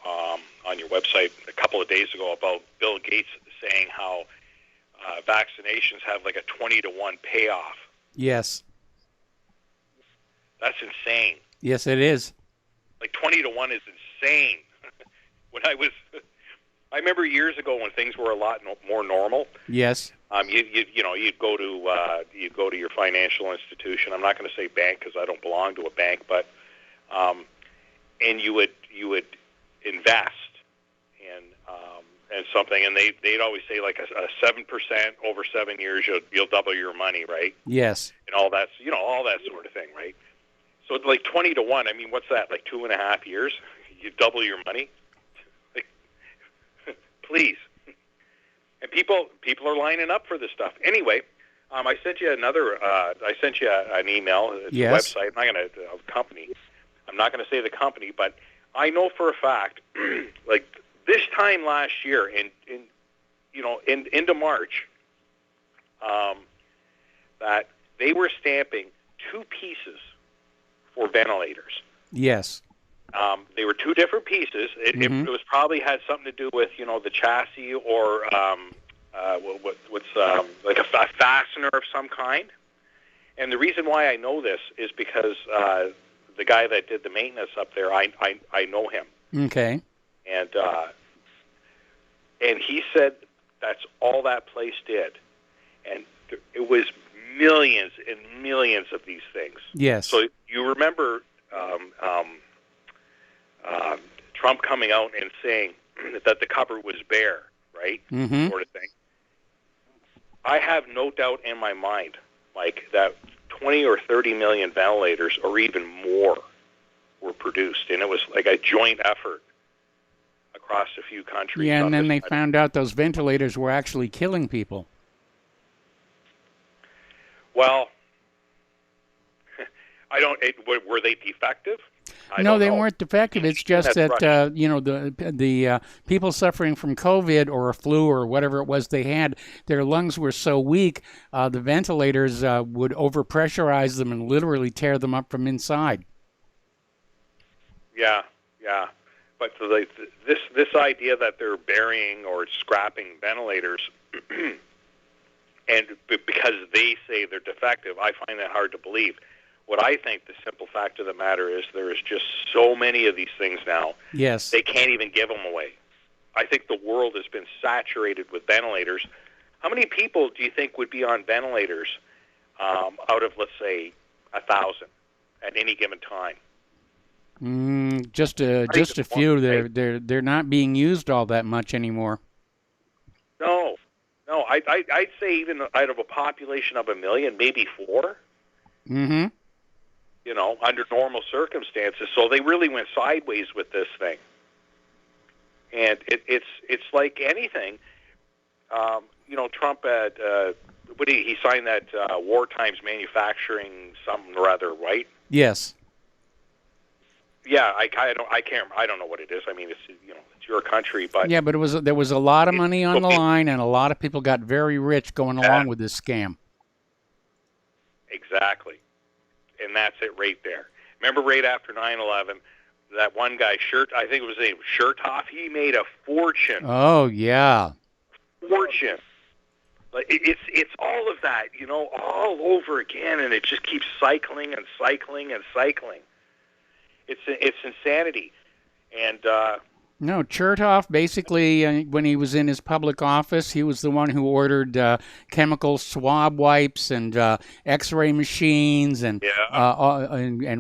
on your website a couple of days ago about Bill Gates saying how vaccinations have like a 20-to-1 payoff. Yes. That's insane. Yes, it is. Like 20-to-1 is insane. I remember years ago when things were a lot more normal. Yes. You'd go to your financial institution. I'm not going to say bank because I don't belong to a bank, but and you would invest in something, and they'd always say like a 7% over 7 years you'll double your money, right? Yes. And all that sort of thing, right? So like 20-to-1. I mean, what's that? Like 2.5 years, you double your money. Like, please. And people are lining up for this stuff. Anyway, I sent you an email. It's a website. I'm not going to say the company, but I know for a fact, like this time last year, into March, that they were stamping 2 pieces for ventilators. Yes. They were 2 different pieces. It was probably had something to do with the chassis or like a fastener of some kind. And the reason why I know this is because the guy that did the maintenance up there, I know him. Okay. And he said that's all that place did, and it was millions and millions of these things. Yes. So you remember Trump coming out and saying that the cupboard was bare, right? Mm-hmm. Sort of thing. I have no doubt in my mind, Mike, that 20 or 30 million ventilators or even more were produced, and it was like a joint effort across a few countries. Yeah, and then they found out those ventilators were actually killing people. Well, were they defective? No, they weren't defective. It's just that the people suffering from COVID or a flu or whatever it was they had, their lungs were so weak, the ventilators would overpressurize them and literally tear them up from inside. Yeah. But this idea that they're burying or scrapping ventilators, and because they say they're defective, I find that hard to believe. What I think the simple fact of the matter is there is just so many of these things now. Yes. They can't even give them away. I think the world has been saturated with ventilators. How many people do you think would be on ventilators out of, let's say, 1,000 at any given time? Just a few. They're not being used all that much anymore. No. I'd say even out of a population of 1 million, maybe 4. Mm-hmm. Under normal circumstances. So they really went sideways with this thing. And it's like anything. Trump had he signed that wartime manufacturing something or other, right? Yes. Yeah, I don't know what it is. I mean, it's your country, but yeah, but there was a lot of money on the line, and a lot of people got very rich going along with this scam. Exactly. And that's it right there. Remember right after 9/11, that one guy, I think it was named Chertoff, he made a fortune. Oh, yeah. Fortune. Like it's all of that, all over again, and it just keeps cycling and cycling and cycling. It's insanity. And no, Chertoff basically, when he was in his public office, he was the one who ordered chemical swab wipes and X-ray machines and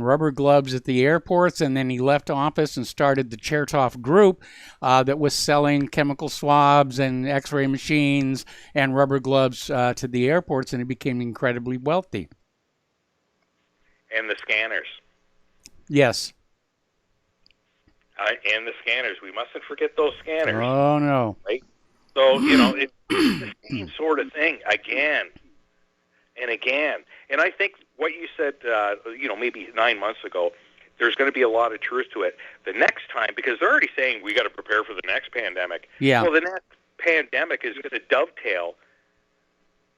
rubber gloves at the airports. And then he left office and started the Chertoff Group that was selling chemical swabs and X-ray machines and rubber gloves to the airports, and he became incredibly wealthy. And the scanners. Yes. And the scanners. We mustn't forget those scanners. Oh, no. Right? So, it's the same sort of thing again and again. And I think what you said, maybe 9 months ago, there's going to be a lot of truth to it. The next time, because they're already saying we got to prepare for the next pandemic. Yeah. Well, the next pandemic is going to dovetail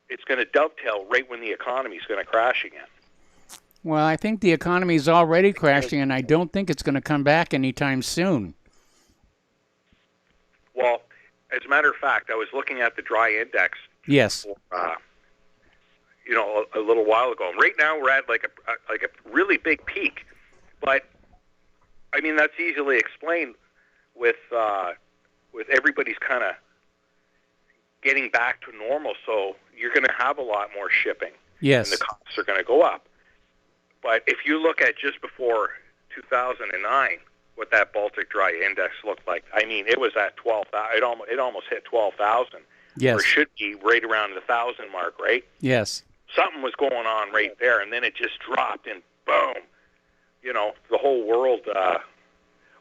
it's going to dovetail right when the economy is going to crash again. Well, I think the economy is already crashing, and I don't think it's going to come back anytime soon. Well, as a matter of fact, I was looking at the dry index. Yes. For, a little while ago. Right now, we're at like a really big peak, but I mean that's easily explained with everybody's kind of getting back to normal. So you're going to have a lot more shipping. Yes. And the costs are going to go up. But if you look at just before 2009, what that Baltic Dry Index looked like, I mean, it was at 12,000. It almost hit 12,000. Yes. Or it should be right around the 1,000 mark, right? Yes. Something was going on right there, and then it just dropped, and boom, the whole world,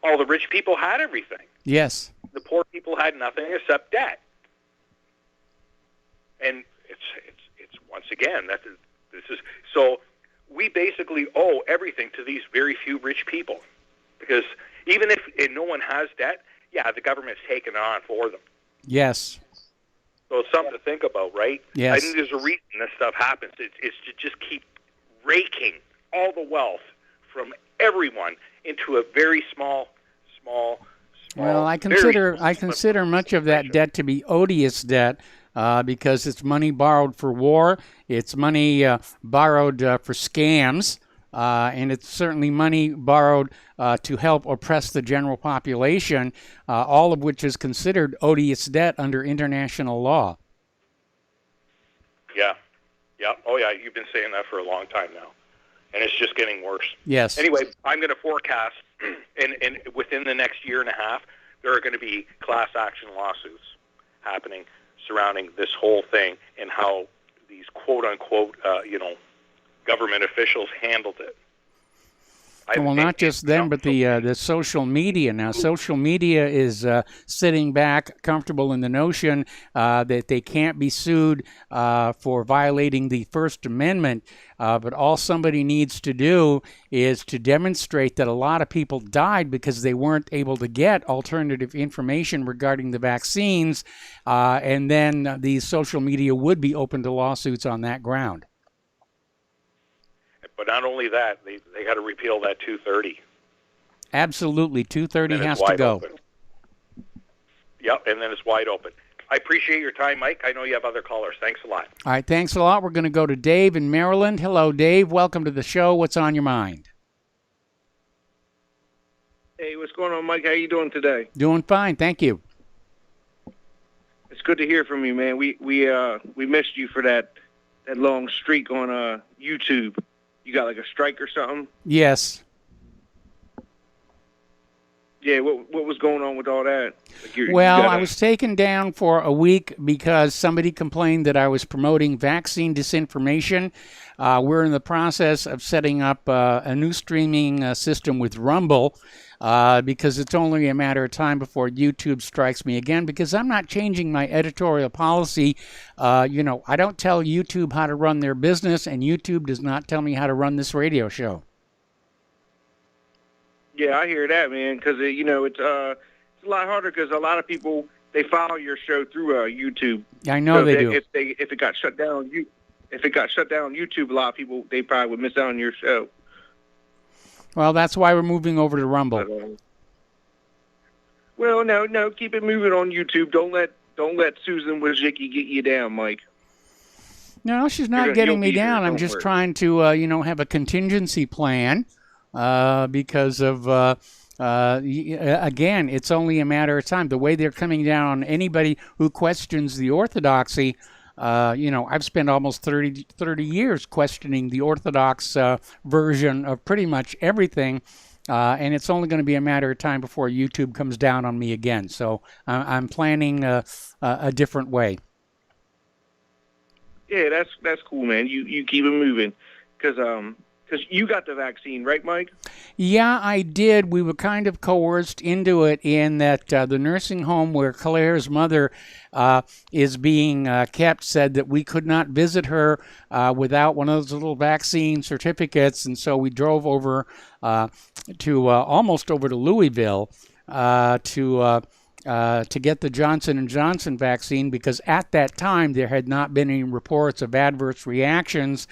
all the rich people had everything. Yes. The poor people had nothing except debt. And it's once again, this is so we basically owe everything to these very few rich people, because even if no one has debt, yeah, the government's taking it on for them. Yes. So it's something to think about, right? Yes. I think there's a reason this stuff happens. It's to just keep raking all the wealth from everyone into a very small. Well, I consider much of that debt to be odious debt because it's money borrowed for war. It's money borrowed for scams. And it's certainly money borrowed to help oppress the general population, all of which is considered odious debt under international law. Yeah. Oh, yeah, you've been saying that for a long time now. And it's just getting worse. Yes. Anyway, I'm going to forecast, and within the next year and a half, there are going to be class action lawsuits happening surrounding this whole thing and how these quote-unquote, government officials handled it. Well, not just them, but the social media. Now, social media is sitting back, comfortable in the notion that they can't be sued for violating the First Amendment. But all somebody needs to do is to demonstrate that a lot of people died because they weren't able to get alternative information regarding the vaccines, and then the social media would be open to lawsuits on that ground. But not only that, they got to repeal that 230. Absolutely, 230 has to go. Open. Yep, and then it's wide open. I appreciate your time, Mike. I know you have other callers. Thanks a lot. All right, thanks a lot. We're going to go to Dave in Maryland. Hello, Dave. Welcome to the show. What's on your mind? Hey, what's going on, Mike? How you doing today? Doing fine, thank you. It's good to hear from you, man. We missed you for that long streak on YouTube. You got like a strike or something? Yes. Yeah, what was going on with all that? Like I was taken down for a week because somebody complained that I was promoting vaccine disinformation. We're in the process of setting up a new streaming system with Rumble because it's only a matter of time before YouTube strikes me again, because I'm not changing my editorial policy. I don't tell YouTube how to run their business, and YouTube does not tell me how to run this radio show. Yeah, I hear that, man, because it's a lot harder because a lot of people, they follow your show through YouTube. I know they do. If it got shut down on YouTube, a lot of people, they probably would miss out on your show. Well, that's why we're moving over to Rumble. Well, no, keep it moving on YouTube. Don't let Susan Wojcicki get you down, Mike. No, she's not getting me down. I'm just trying to, have a contingency plan because of, again, it's only a matter of time. The way they're coming down on anybody who questions the orthodoxy, I've spent almost 30 years questioning the Orthodox version of pretty much everything, and it's only going to be a matter of time before YouTube comes down on me again. So I'm planning a different way. Yeah, that's cool, man. You keep it moving, because you got the vaccine, right, Mike? Yeah, I did. We were kind of coerced into it in that the nursing home where Claire's mother is being kept said that we could not visit her without one of those little vaccine certificates, and so we drove over to almost over to Louisville to to get the Johnson & Johnson vaccine because at that time there had not been any reports of adverse reactions.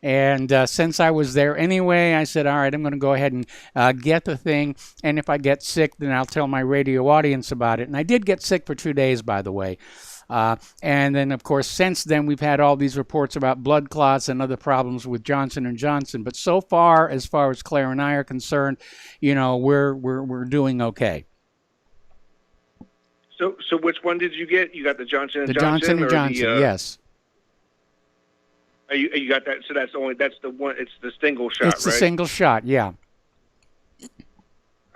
And since I was there anyway, I said, all right, I'm going to go ahead and get the thing. And if I get sick, then I'll tell my radio audience about it. And I did get sick for 2 days, by the way. And then, of course, since then, we've had all these reports about blood clots and other problems with Johnson & Johnson. But so far as Claire and I are concerned, we're doing okay. So which one did you get? You got the Johnson & Johnson? The Johnson & Johnson, yes. You got that? So that's the one. It's the single shot, It's the single shot, yeah.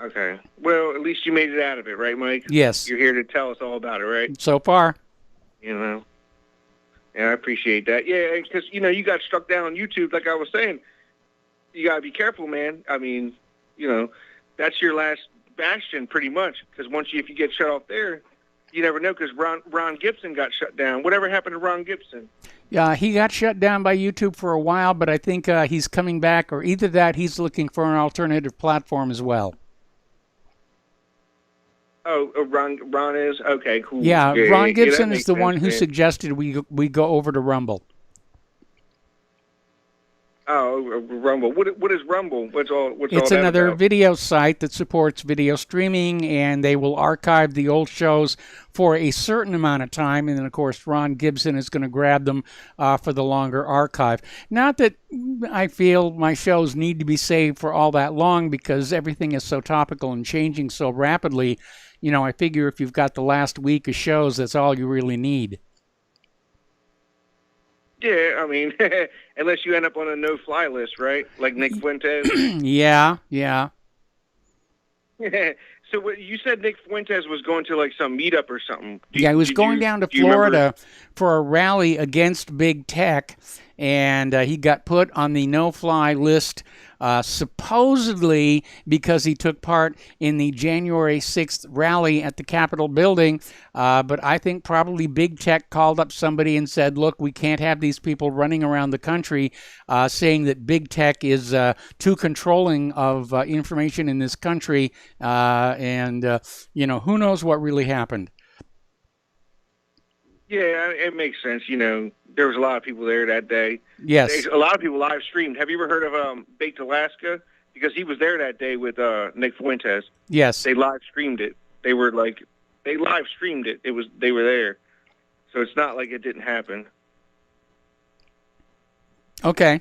Okay. Well, at least you made it out of it, right, Mike? Yes. You're here to tell us all about it, right? So far. Yeah, I appreciate that. Yeah, because you got struck down on YouTube, like I was saying. You gotta be careful, man. I mean, that's your last bastion, pretty much. Because if you get shut off there, you never know. Because Ron Gibson got shut down. Whatever happened to Ron Gibson? Yeah, he got shut down by YouTube for a while, but I think he's coming back, or either that, he's looking for an alternative platform as well. Oh, Ron is? Okay, cool. Yeah, Ron Gibson is the one who suggested we go over to Rumble. Oh, Rumble. What is Rumble? What's it's all another about? Video site that supports video streaming, and they will archive the old shows for a certain amount of time, and then, of course, Ron Gibson is going to grab them for the longer archive. Not that I feel my shows need to be saved for all that long, because everything is so topical and changing so rapidly. I figure if you've got the last week of shows, that's all you really need. Yeah, I mean, unless you end up on a no-fly list, right? Like Nick Fuentes. Yeah. So what, you said Nick Fuentes was going to some meetup or something. He was going down to Florida for a rally against big tech, and he got put on the no-fly list supposedly because he took part in the January 6th rally at the Capitol building. But I think probably big tech called up somebody and said, look, we can't have these people running around the country saying that big tech is too controlling of information in this country. And who knows what really happened. Yeah, it makes sense. There was a lot of people there that day. Yes. A lot of people live streamed. Have you ever heard of Baked Alaska? Because he was there that day with Nick Fuentes. Yes. They live streamed it. They live streamed it. They were there. So it's not like it didn't happen. Okay.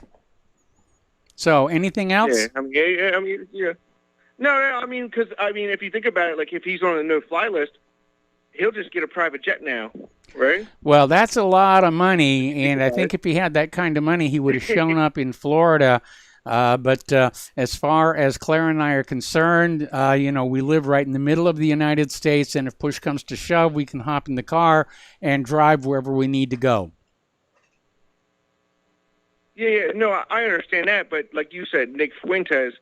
So anything else? Yeah. No, because if you think about it, if he's on a no-fly list, he'll just get a private jet now, right? Well, that's a lot of money, and I think if he had that kind of money, he would have shown up in Florida. But as far as Claire and I are concerned, we live right in the middle of the United States, and if push comes to shove, we can hop in the car and drive wherever we need to go. Yeah, no, I understand that, but like you said, Nick Fuentes,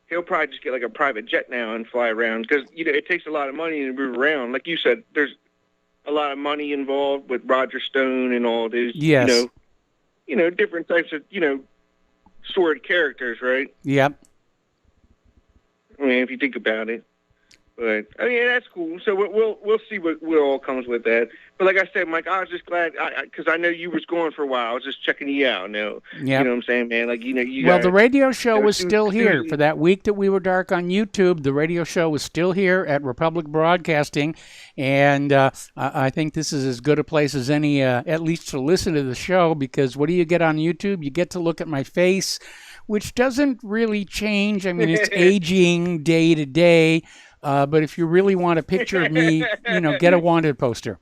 he'll probably just get a private jet now and fly around because it takes a lot of money to move around. Like you said, there's a lot of money involved with Roger Stone and all these, yes. Different types of, storied characters, right? Yep. If you think about it. But that's cool. So we'll see what all comes with that. But like I said, Mike, I was just glad because I know you was going for a while. I was just checking you out. Yep. You know what I'm saying, man? Well, the radio show was still here for that week that we were dark on YouTube. The radio show was still here at Republic Broadcasting, and I think this is as good a place as any, at least to listen to the show. Because what do you get on YouTube? You get to look at my face, which doesn't really change. It's aging day to day. But if you really want a picture of me, get a wanted poster.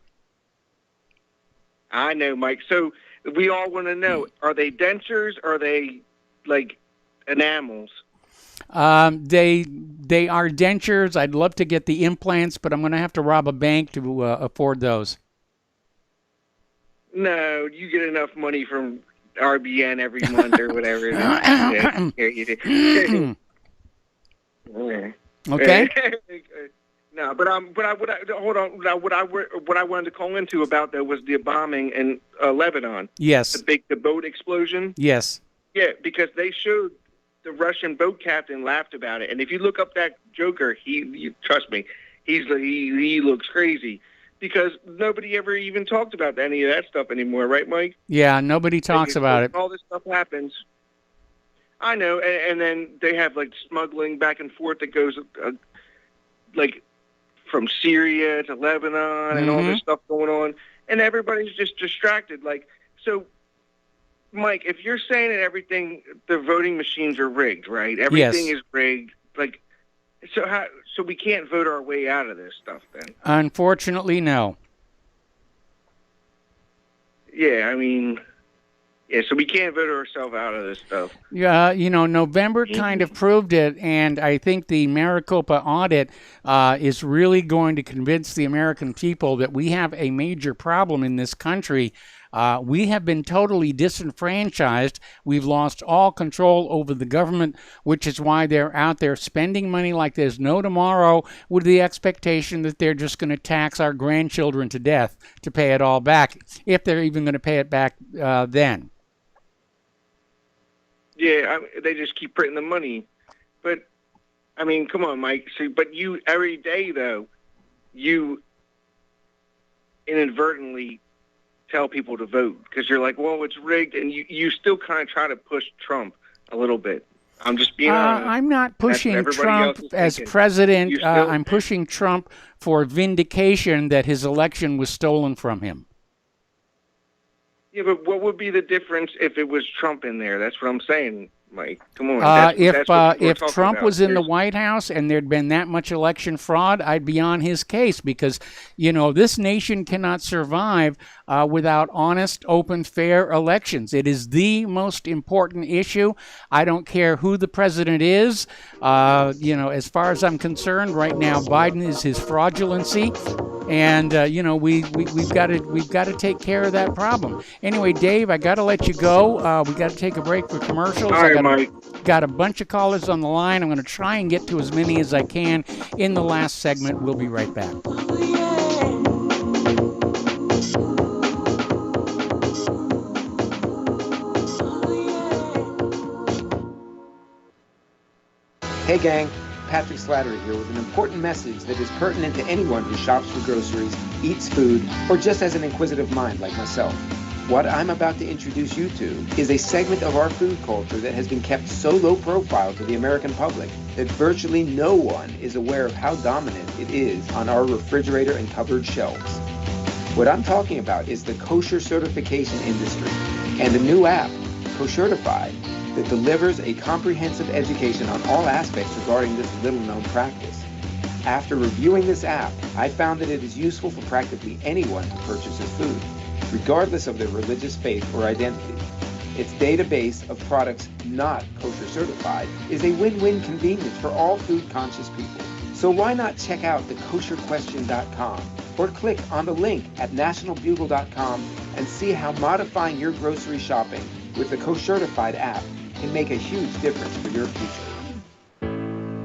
I know, Mike. So we all want to know, are they dentures? Or are they enamels? They are dentures. I'd love to get the implants, but I'm going to have to rob a bank to afford those. No, you get enough money from RBN every month or whatever. Okay. No, hold on. Now, what I wanted to call into about though was the bombing in Lebanon. Yes. The boat explosion. Yes. Yeah, because they showed the Russian boat captain laughed about it, and if you look up that Joker, trust me, he looks crazy. Because nobody ever even talked about any of that stuff anymore, right, Mike? Yeah, nobody talks about it. All this stuff happens. I know, and then they have like smuggling back and forth that goes like from Syria to Lebanon and all this stuff going on, and everybody's just distracted. Like, so, Mike, if you're saying that everything, the voting machines are rigged, right? Everything is rigged. Like, so we can't vote our way out of this stuff then? Unfortunately, no. Yeah, I mean, so we can't vote ourselves out of this stuff. Yeah, November kind of proved it, and I think the Maricopa audit is really going to convince the American people that we have a major problem in this country. We have been totally disenfranchised. We've lost all control over the government, which is why they're out there spending money like there's no tomorrow with the expectation that they're just going to tax our grandchildren to death to pay it all back, if they're even going to pay it back then. Yeah, they just keep printing the money. But, I mean, come on, Mike. See, but you, every day, though, you inadvertently tell people to vote because you're like, well, it's rigged, and you still kind of try to push Trump a little bit. I'm just being honest. I'm not pushing Trump as president. I'm pushing Trump for vindication that his election was stolen from him. Yeah, but what would be the difference if it was Trump in there? That's what I'm saying, Mike. Come on. If Trump was in the White House and there'd been that much election fraud, I'd be on his case because, this nation cannot survive without honest, open, fair elections. It is the most important issue. I don't care who the president is. As far as I'm concerned, right now, Biden is his fraudulency. And we've got to take care of that problem. Anyway, Dave, I got to let you go. We got to take a break for commercials. All right, Mike. Got a bunch of callers on the line. I'm going to try and get to as many as I can in the last segment. We'll be right back. Hey gang, Patrick Slattery here with an important message that is pertinent to anyone who shops for groceries, eats food, or just has an inquisitive mind like myself. What I'm about to introduce you to is a segment of our food culture that has been kept so low profile to the American public that virtually no one is aware of how dominant it is on our refrigerator and cupboard shelves. What I'm talking about is the kosher certification industry and a new app, Koshertified, that delivers a comprehensive education on all aspects regarding this little-known practice. After reviewing this app, I found that it is useful for practically anyone who purchases food, regardless of their religious faith or identity. Its database of products not kosher certified is a win-win convenience for all food-conscious people. So why not check out thekosherquestion.com or click on the link at nationalbugle.com and see how modifying your grocery shopping with the Koshertified app can make a huge difference for your future.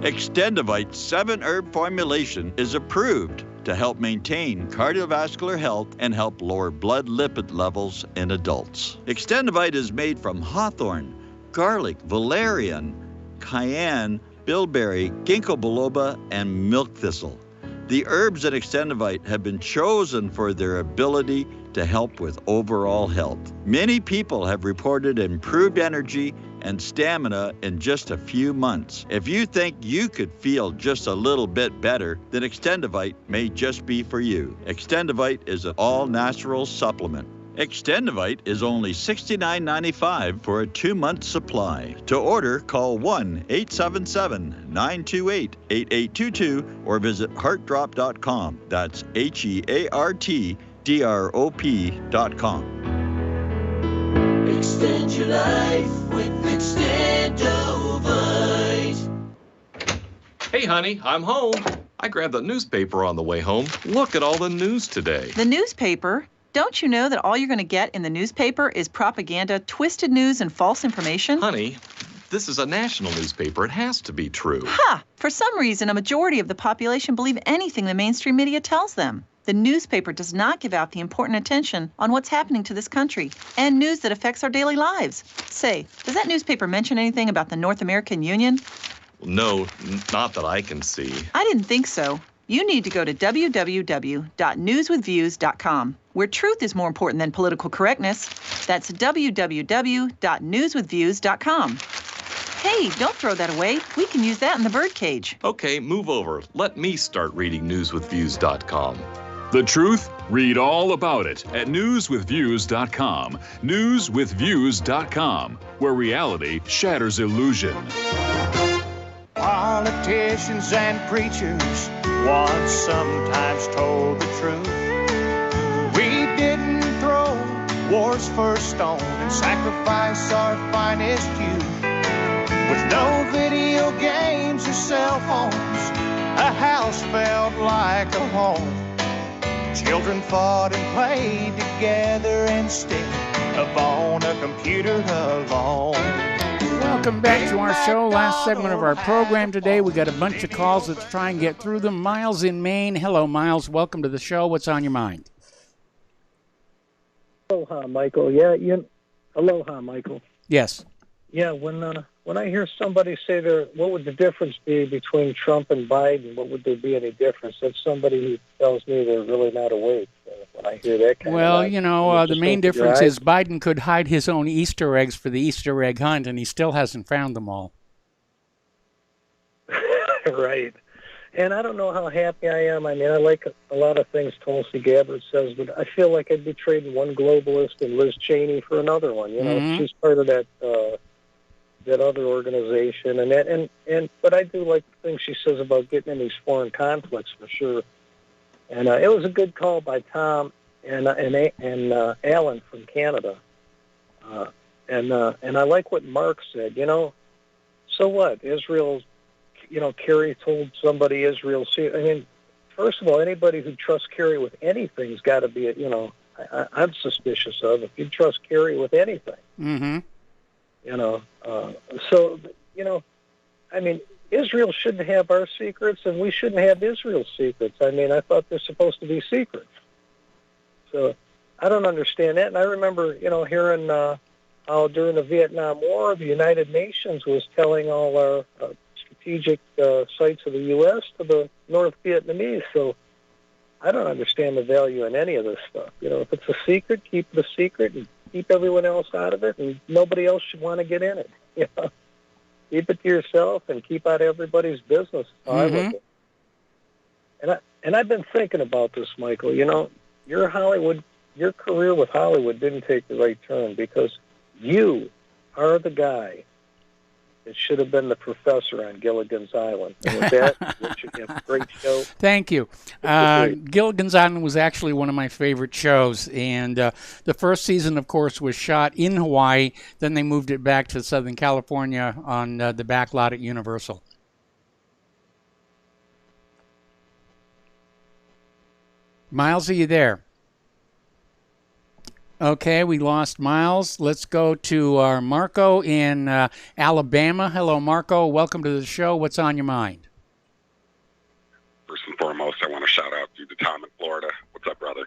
Extendivite's 7-herb formulation is approved to help maintain cardiovascular health and help lower blood lipid levels in adults. Extendivite is made from hawthorn, garlic, valerian, cayenne, bilberry, ginkgo biloba, and milk thistle. The herbs in Extendivite have been chosen for their ability to help with overall health. Many people have reported improved energy and stamina in just a few months. If you think you could feel just a little bit better, then Extendivite may just be for you. Extendivite is an all-natural supplement. Extendivite is only $69.95 for a 2-month supply. To order, call 1-877-928-8822 or visit heartdrop.com. That's HEARTDROP.com. Extend your life with Extendivite. Hey, honey, I'm home. I grabbed the newspaper on the way home. Look at all the news today. The newspaper? Don't you know that all you're going to get in the newspaper is propaganda, twisted news, and false information? Honey, this is a national newspaper. It has to be true. Ha! For some reason, a majority of the population believe anything the mainstream media tells them. The newspaper does not give out the important attention on what's happening to this country and news that affects our daily lives. Say, does that newspaper mention anything about the North American Union? No, not that I can see. I didn't think so. You need to go to www.newswithviews.com, where truth is more important than political correctness. That's www.newswithviews.com. Hey, don't throw that away. We can use that in the birdcage. Okay, move over. Let me start reading newswithviews.com. The truth? Read all about it at newswithviews.com. Newswithviews.com, where reality shatters illusion. Politicians and preachers once sometimes told the truth. We didn't throw war's first stone and sacrifice our finest youth. With no video games or cell phones, a house felt like a home. Children fought and played together instead of on a computer alone. Welcome back to our show. Last segment of our program today. We got a bunch of calls. Let's try and get through them. Miles in Maine. Hello, Miles. Welcome to the show. What's on your mind? Aloha, Michael. Yeah, aloha, Michael. Yes. Yeah, when I hear somebody say what would the difference be between Trump and Biden? What would there be any difference? That's somebody who tells me they're really not awake when I hear that kind of Well, language. the main difference is Biden could hide his own Easter eggs for the Easter egg hunt, and he still hasn't found them all. Right. And I don't know how happy I am. I mean, I like a lot of things Tulsi Gabbard says, but I feel like I'd be trading one globalist and Liz Cheney for another one. She's part of that other organization, but I do like the things she says about getting in these foreign conflicts for sure. And it was a good call by Tom and Alan from Canada. And I like what Mark said. So what? Israel's. Kerry told somebody Israel. I mean, first of all, anybody who trusts Kerry with anything's got to be, I'm suspicious of. If you trust Kerry with anything. Mm-hmm. I mean, Israel shouldn't have our secrets, and we shouldn't have Israel's secrets. I mean, I thought they're supposed to be secrets. So I don't understand that. And I remember, hearing how during the Vietnam War, the United Nations was telling all our strategic sites of the U.S. to the North Vietnamese. So I don't understand the value in any of this stuff. If it's a secret, keep it a secret and keep everyone else out of it, and nobody else should want to get in it. Keep it to yourself and keep out everybody's business. I look at it. And I've been thinking about this, Michael. Your career with Hollywood didn't take the right turn because you are the guy that should have been the professor on Gilligan's Island. And with that, you should have a great show. Thank you. Gilligan's Island was actually one of my favorite shows. And the first season, of course, was shot in Hawaii. Then they moved it back to Southern California on the back lot at Universal. Miles, are you there? Okay, we lost Miles. Let's go to Marco in Alabama. Hello, Marco. Welcome to the show. What's on your mind? First and foremost, I want to shout out to Tom in Florida. What's up, brother?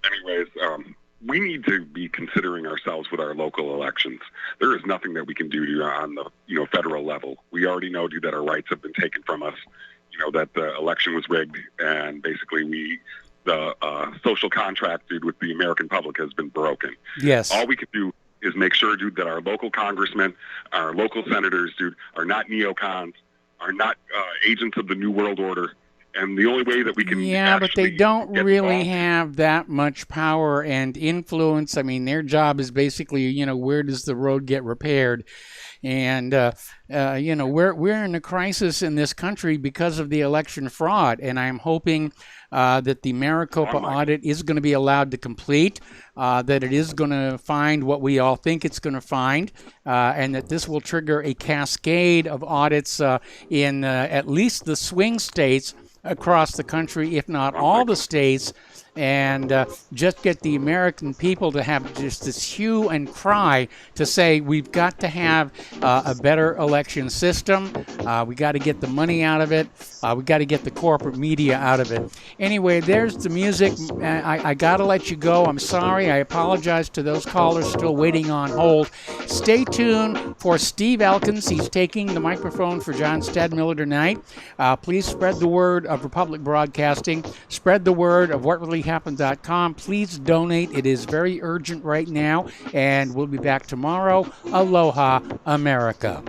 Anyways, we need to be considering ourselves with our local elections. There is nothing that we can do on the federal level. We already know, that our rights have been taken from us. That the election was rigged, and basically the social contract, with the American public has been broken. Yes. All we can do is make sure, that our local congressmen, our local senators, are not neocons, are not agents of the New World Order. And the only way that we can but they don't really have that much power and influence. I mean, their job is basically, where does the road get repaired? And, we're in a crisis in this country because of the election fraud. And I'm hoping that the Maricopa audit is going to be allowed to complete, that it is going to find what we all think it's going to find, and that this will trigger a cascade of audits in at least the swing states across the country, if not all the states, and just get the American people to have just this hue and cry to say we've got to have a better election system. We got to get the money out of it. We got to get the corporate media out of it. Anyway, there's the music. I got to let you go. I'm sorry. I apologize to those callers still waiting on hold. Stay tuned for Steve Elkins. He's taking the microphone for John Stadmiller tonight. Please spread the word of Republic Broadcasting. Spread the word of whatreallyhappened.com. Please donate. It is very urgent right now, and we'll be back tomorrow. Aloha, America.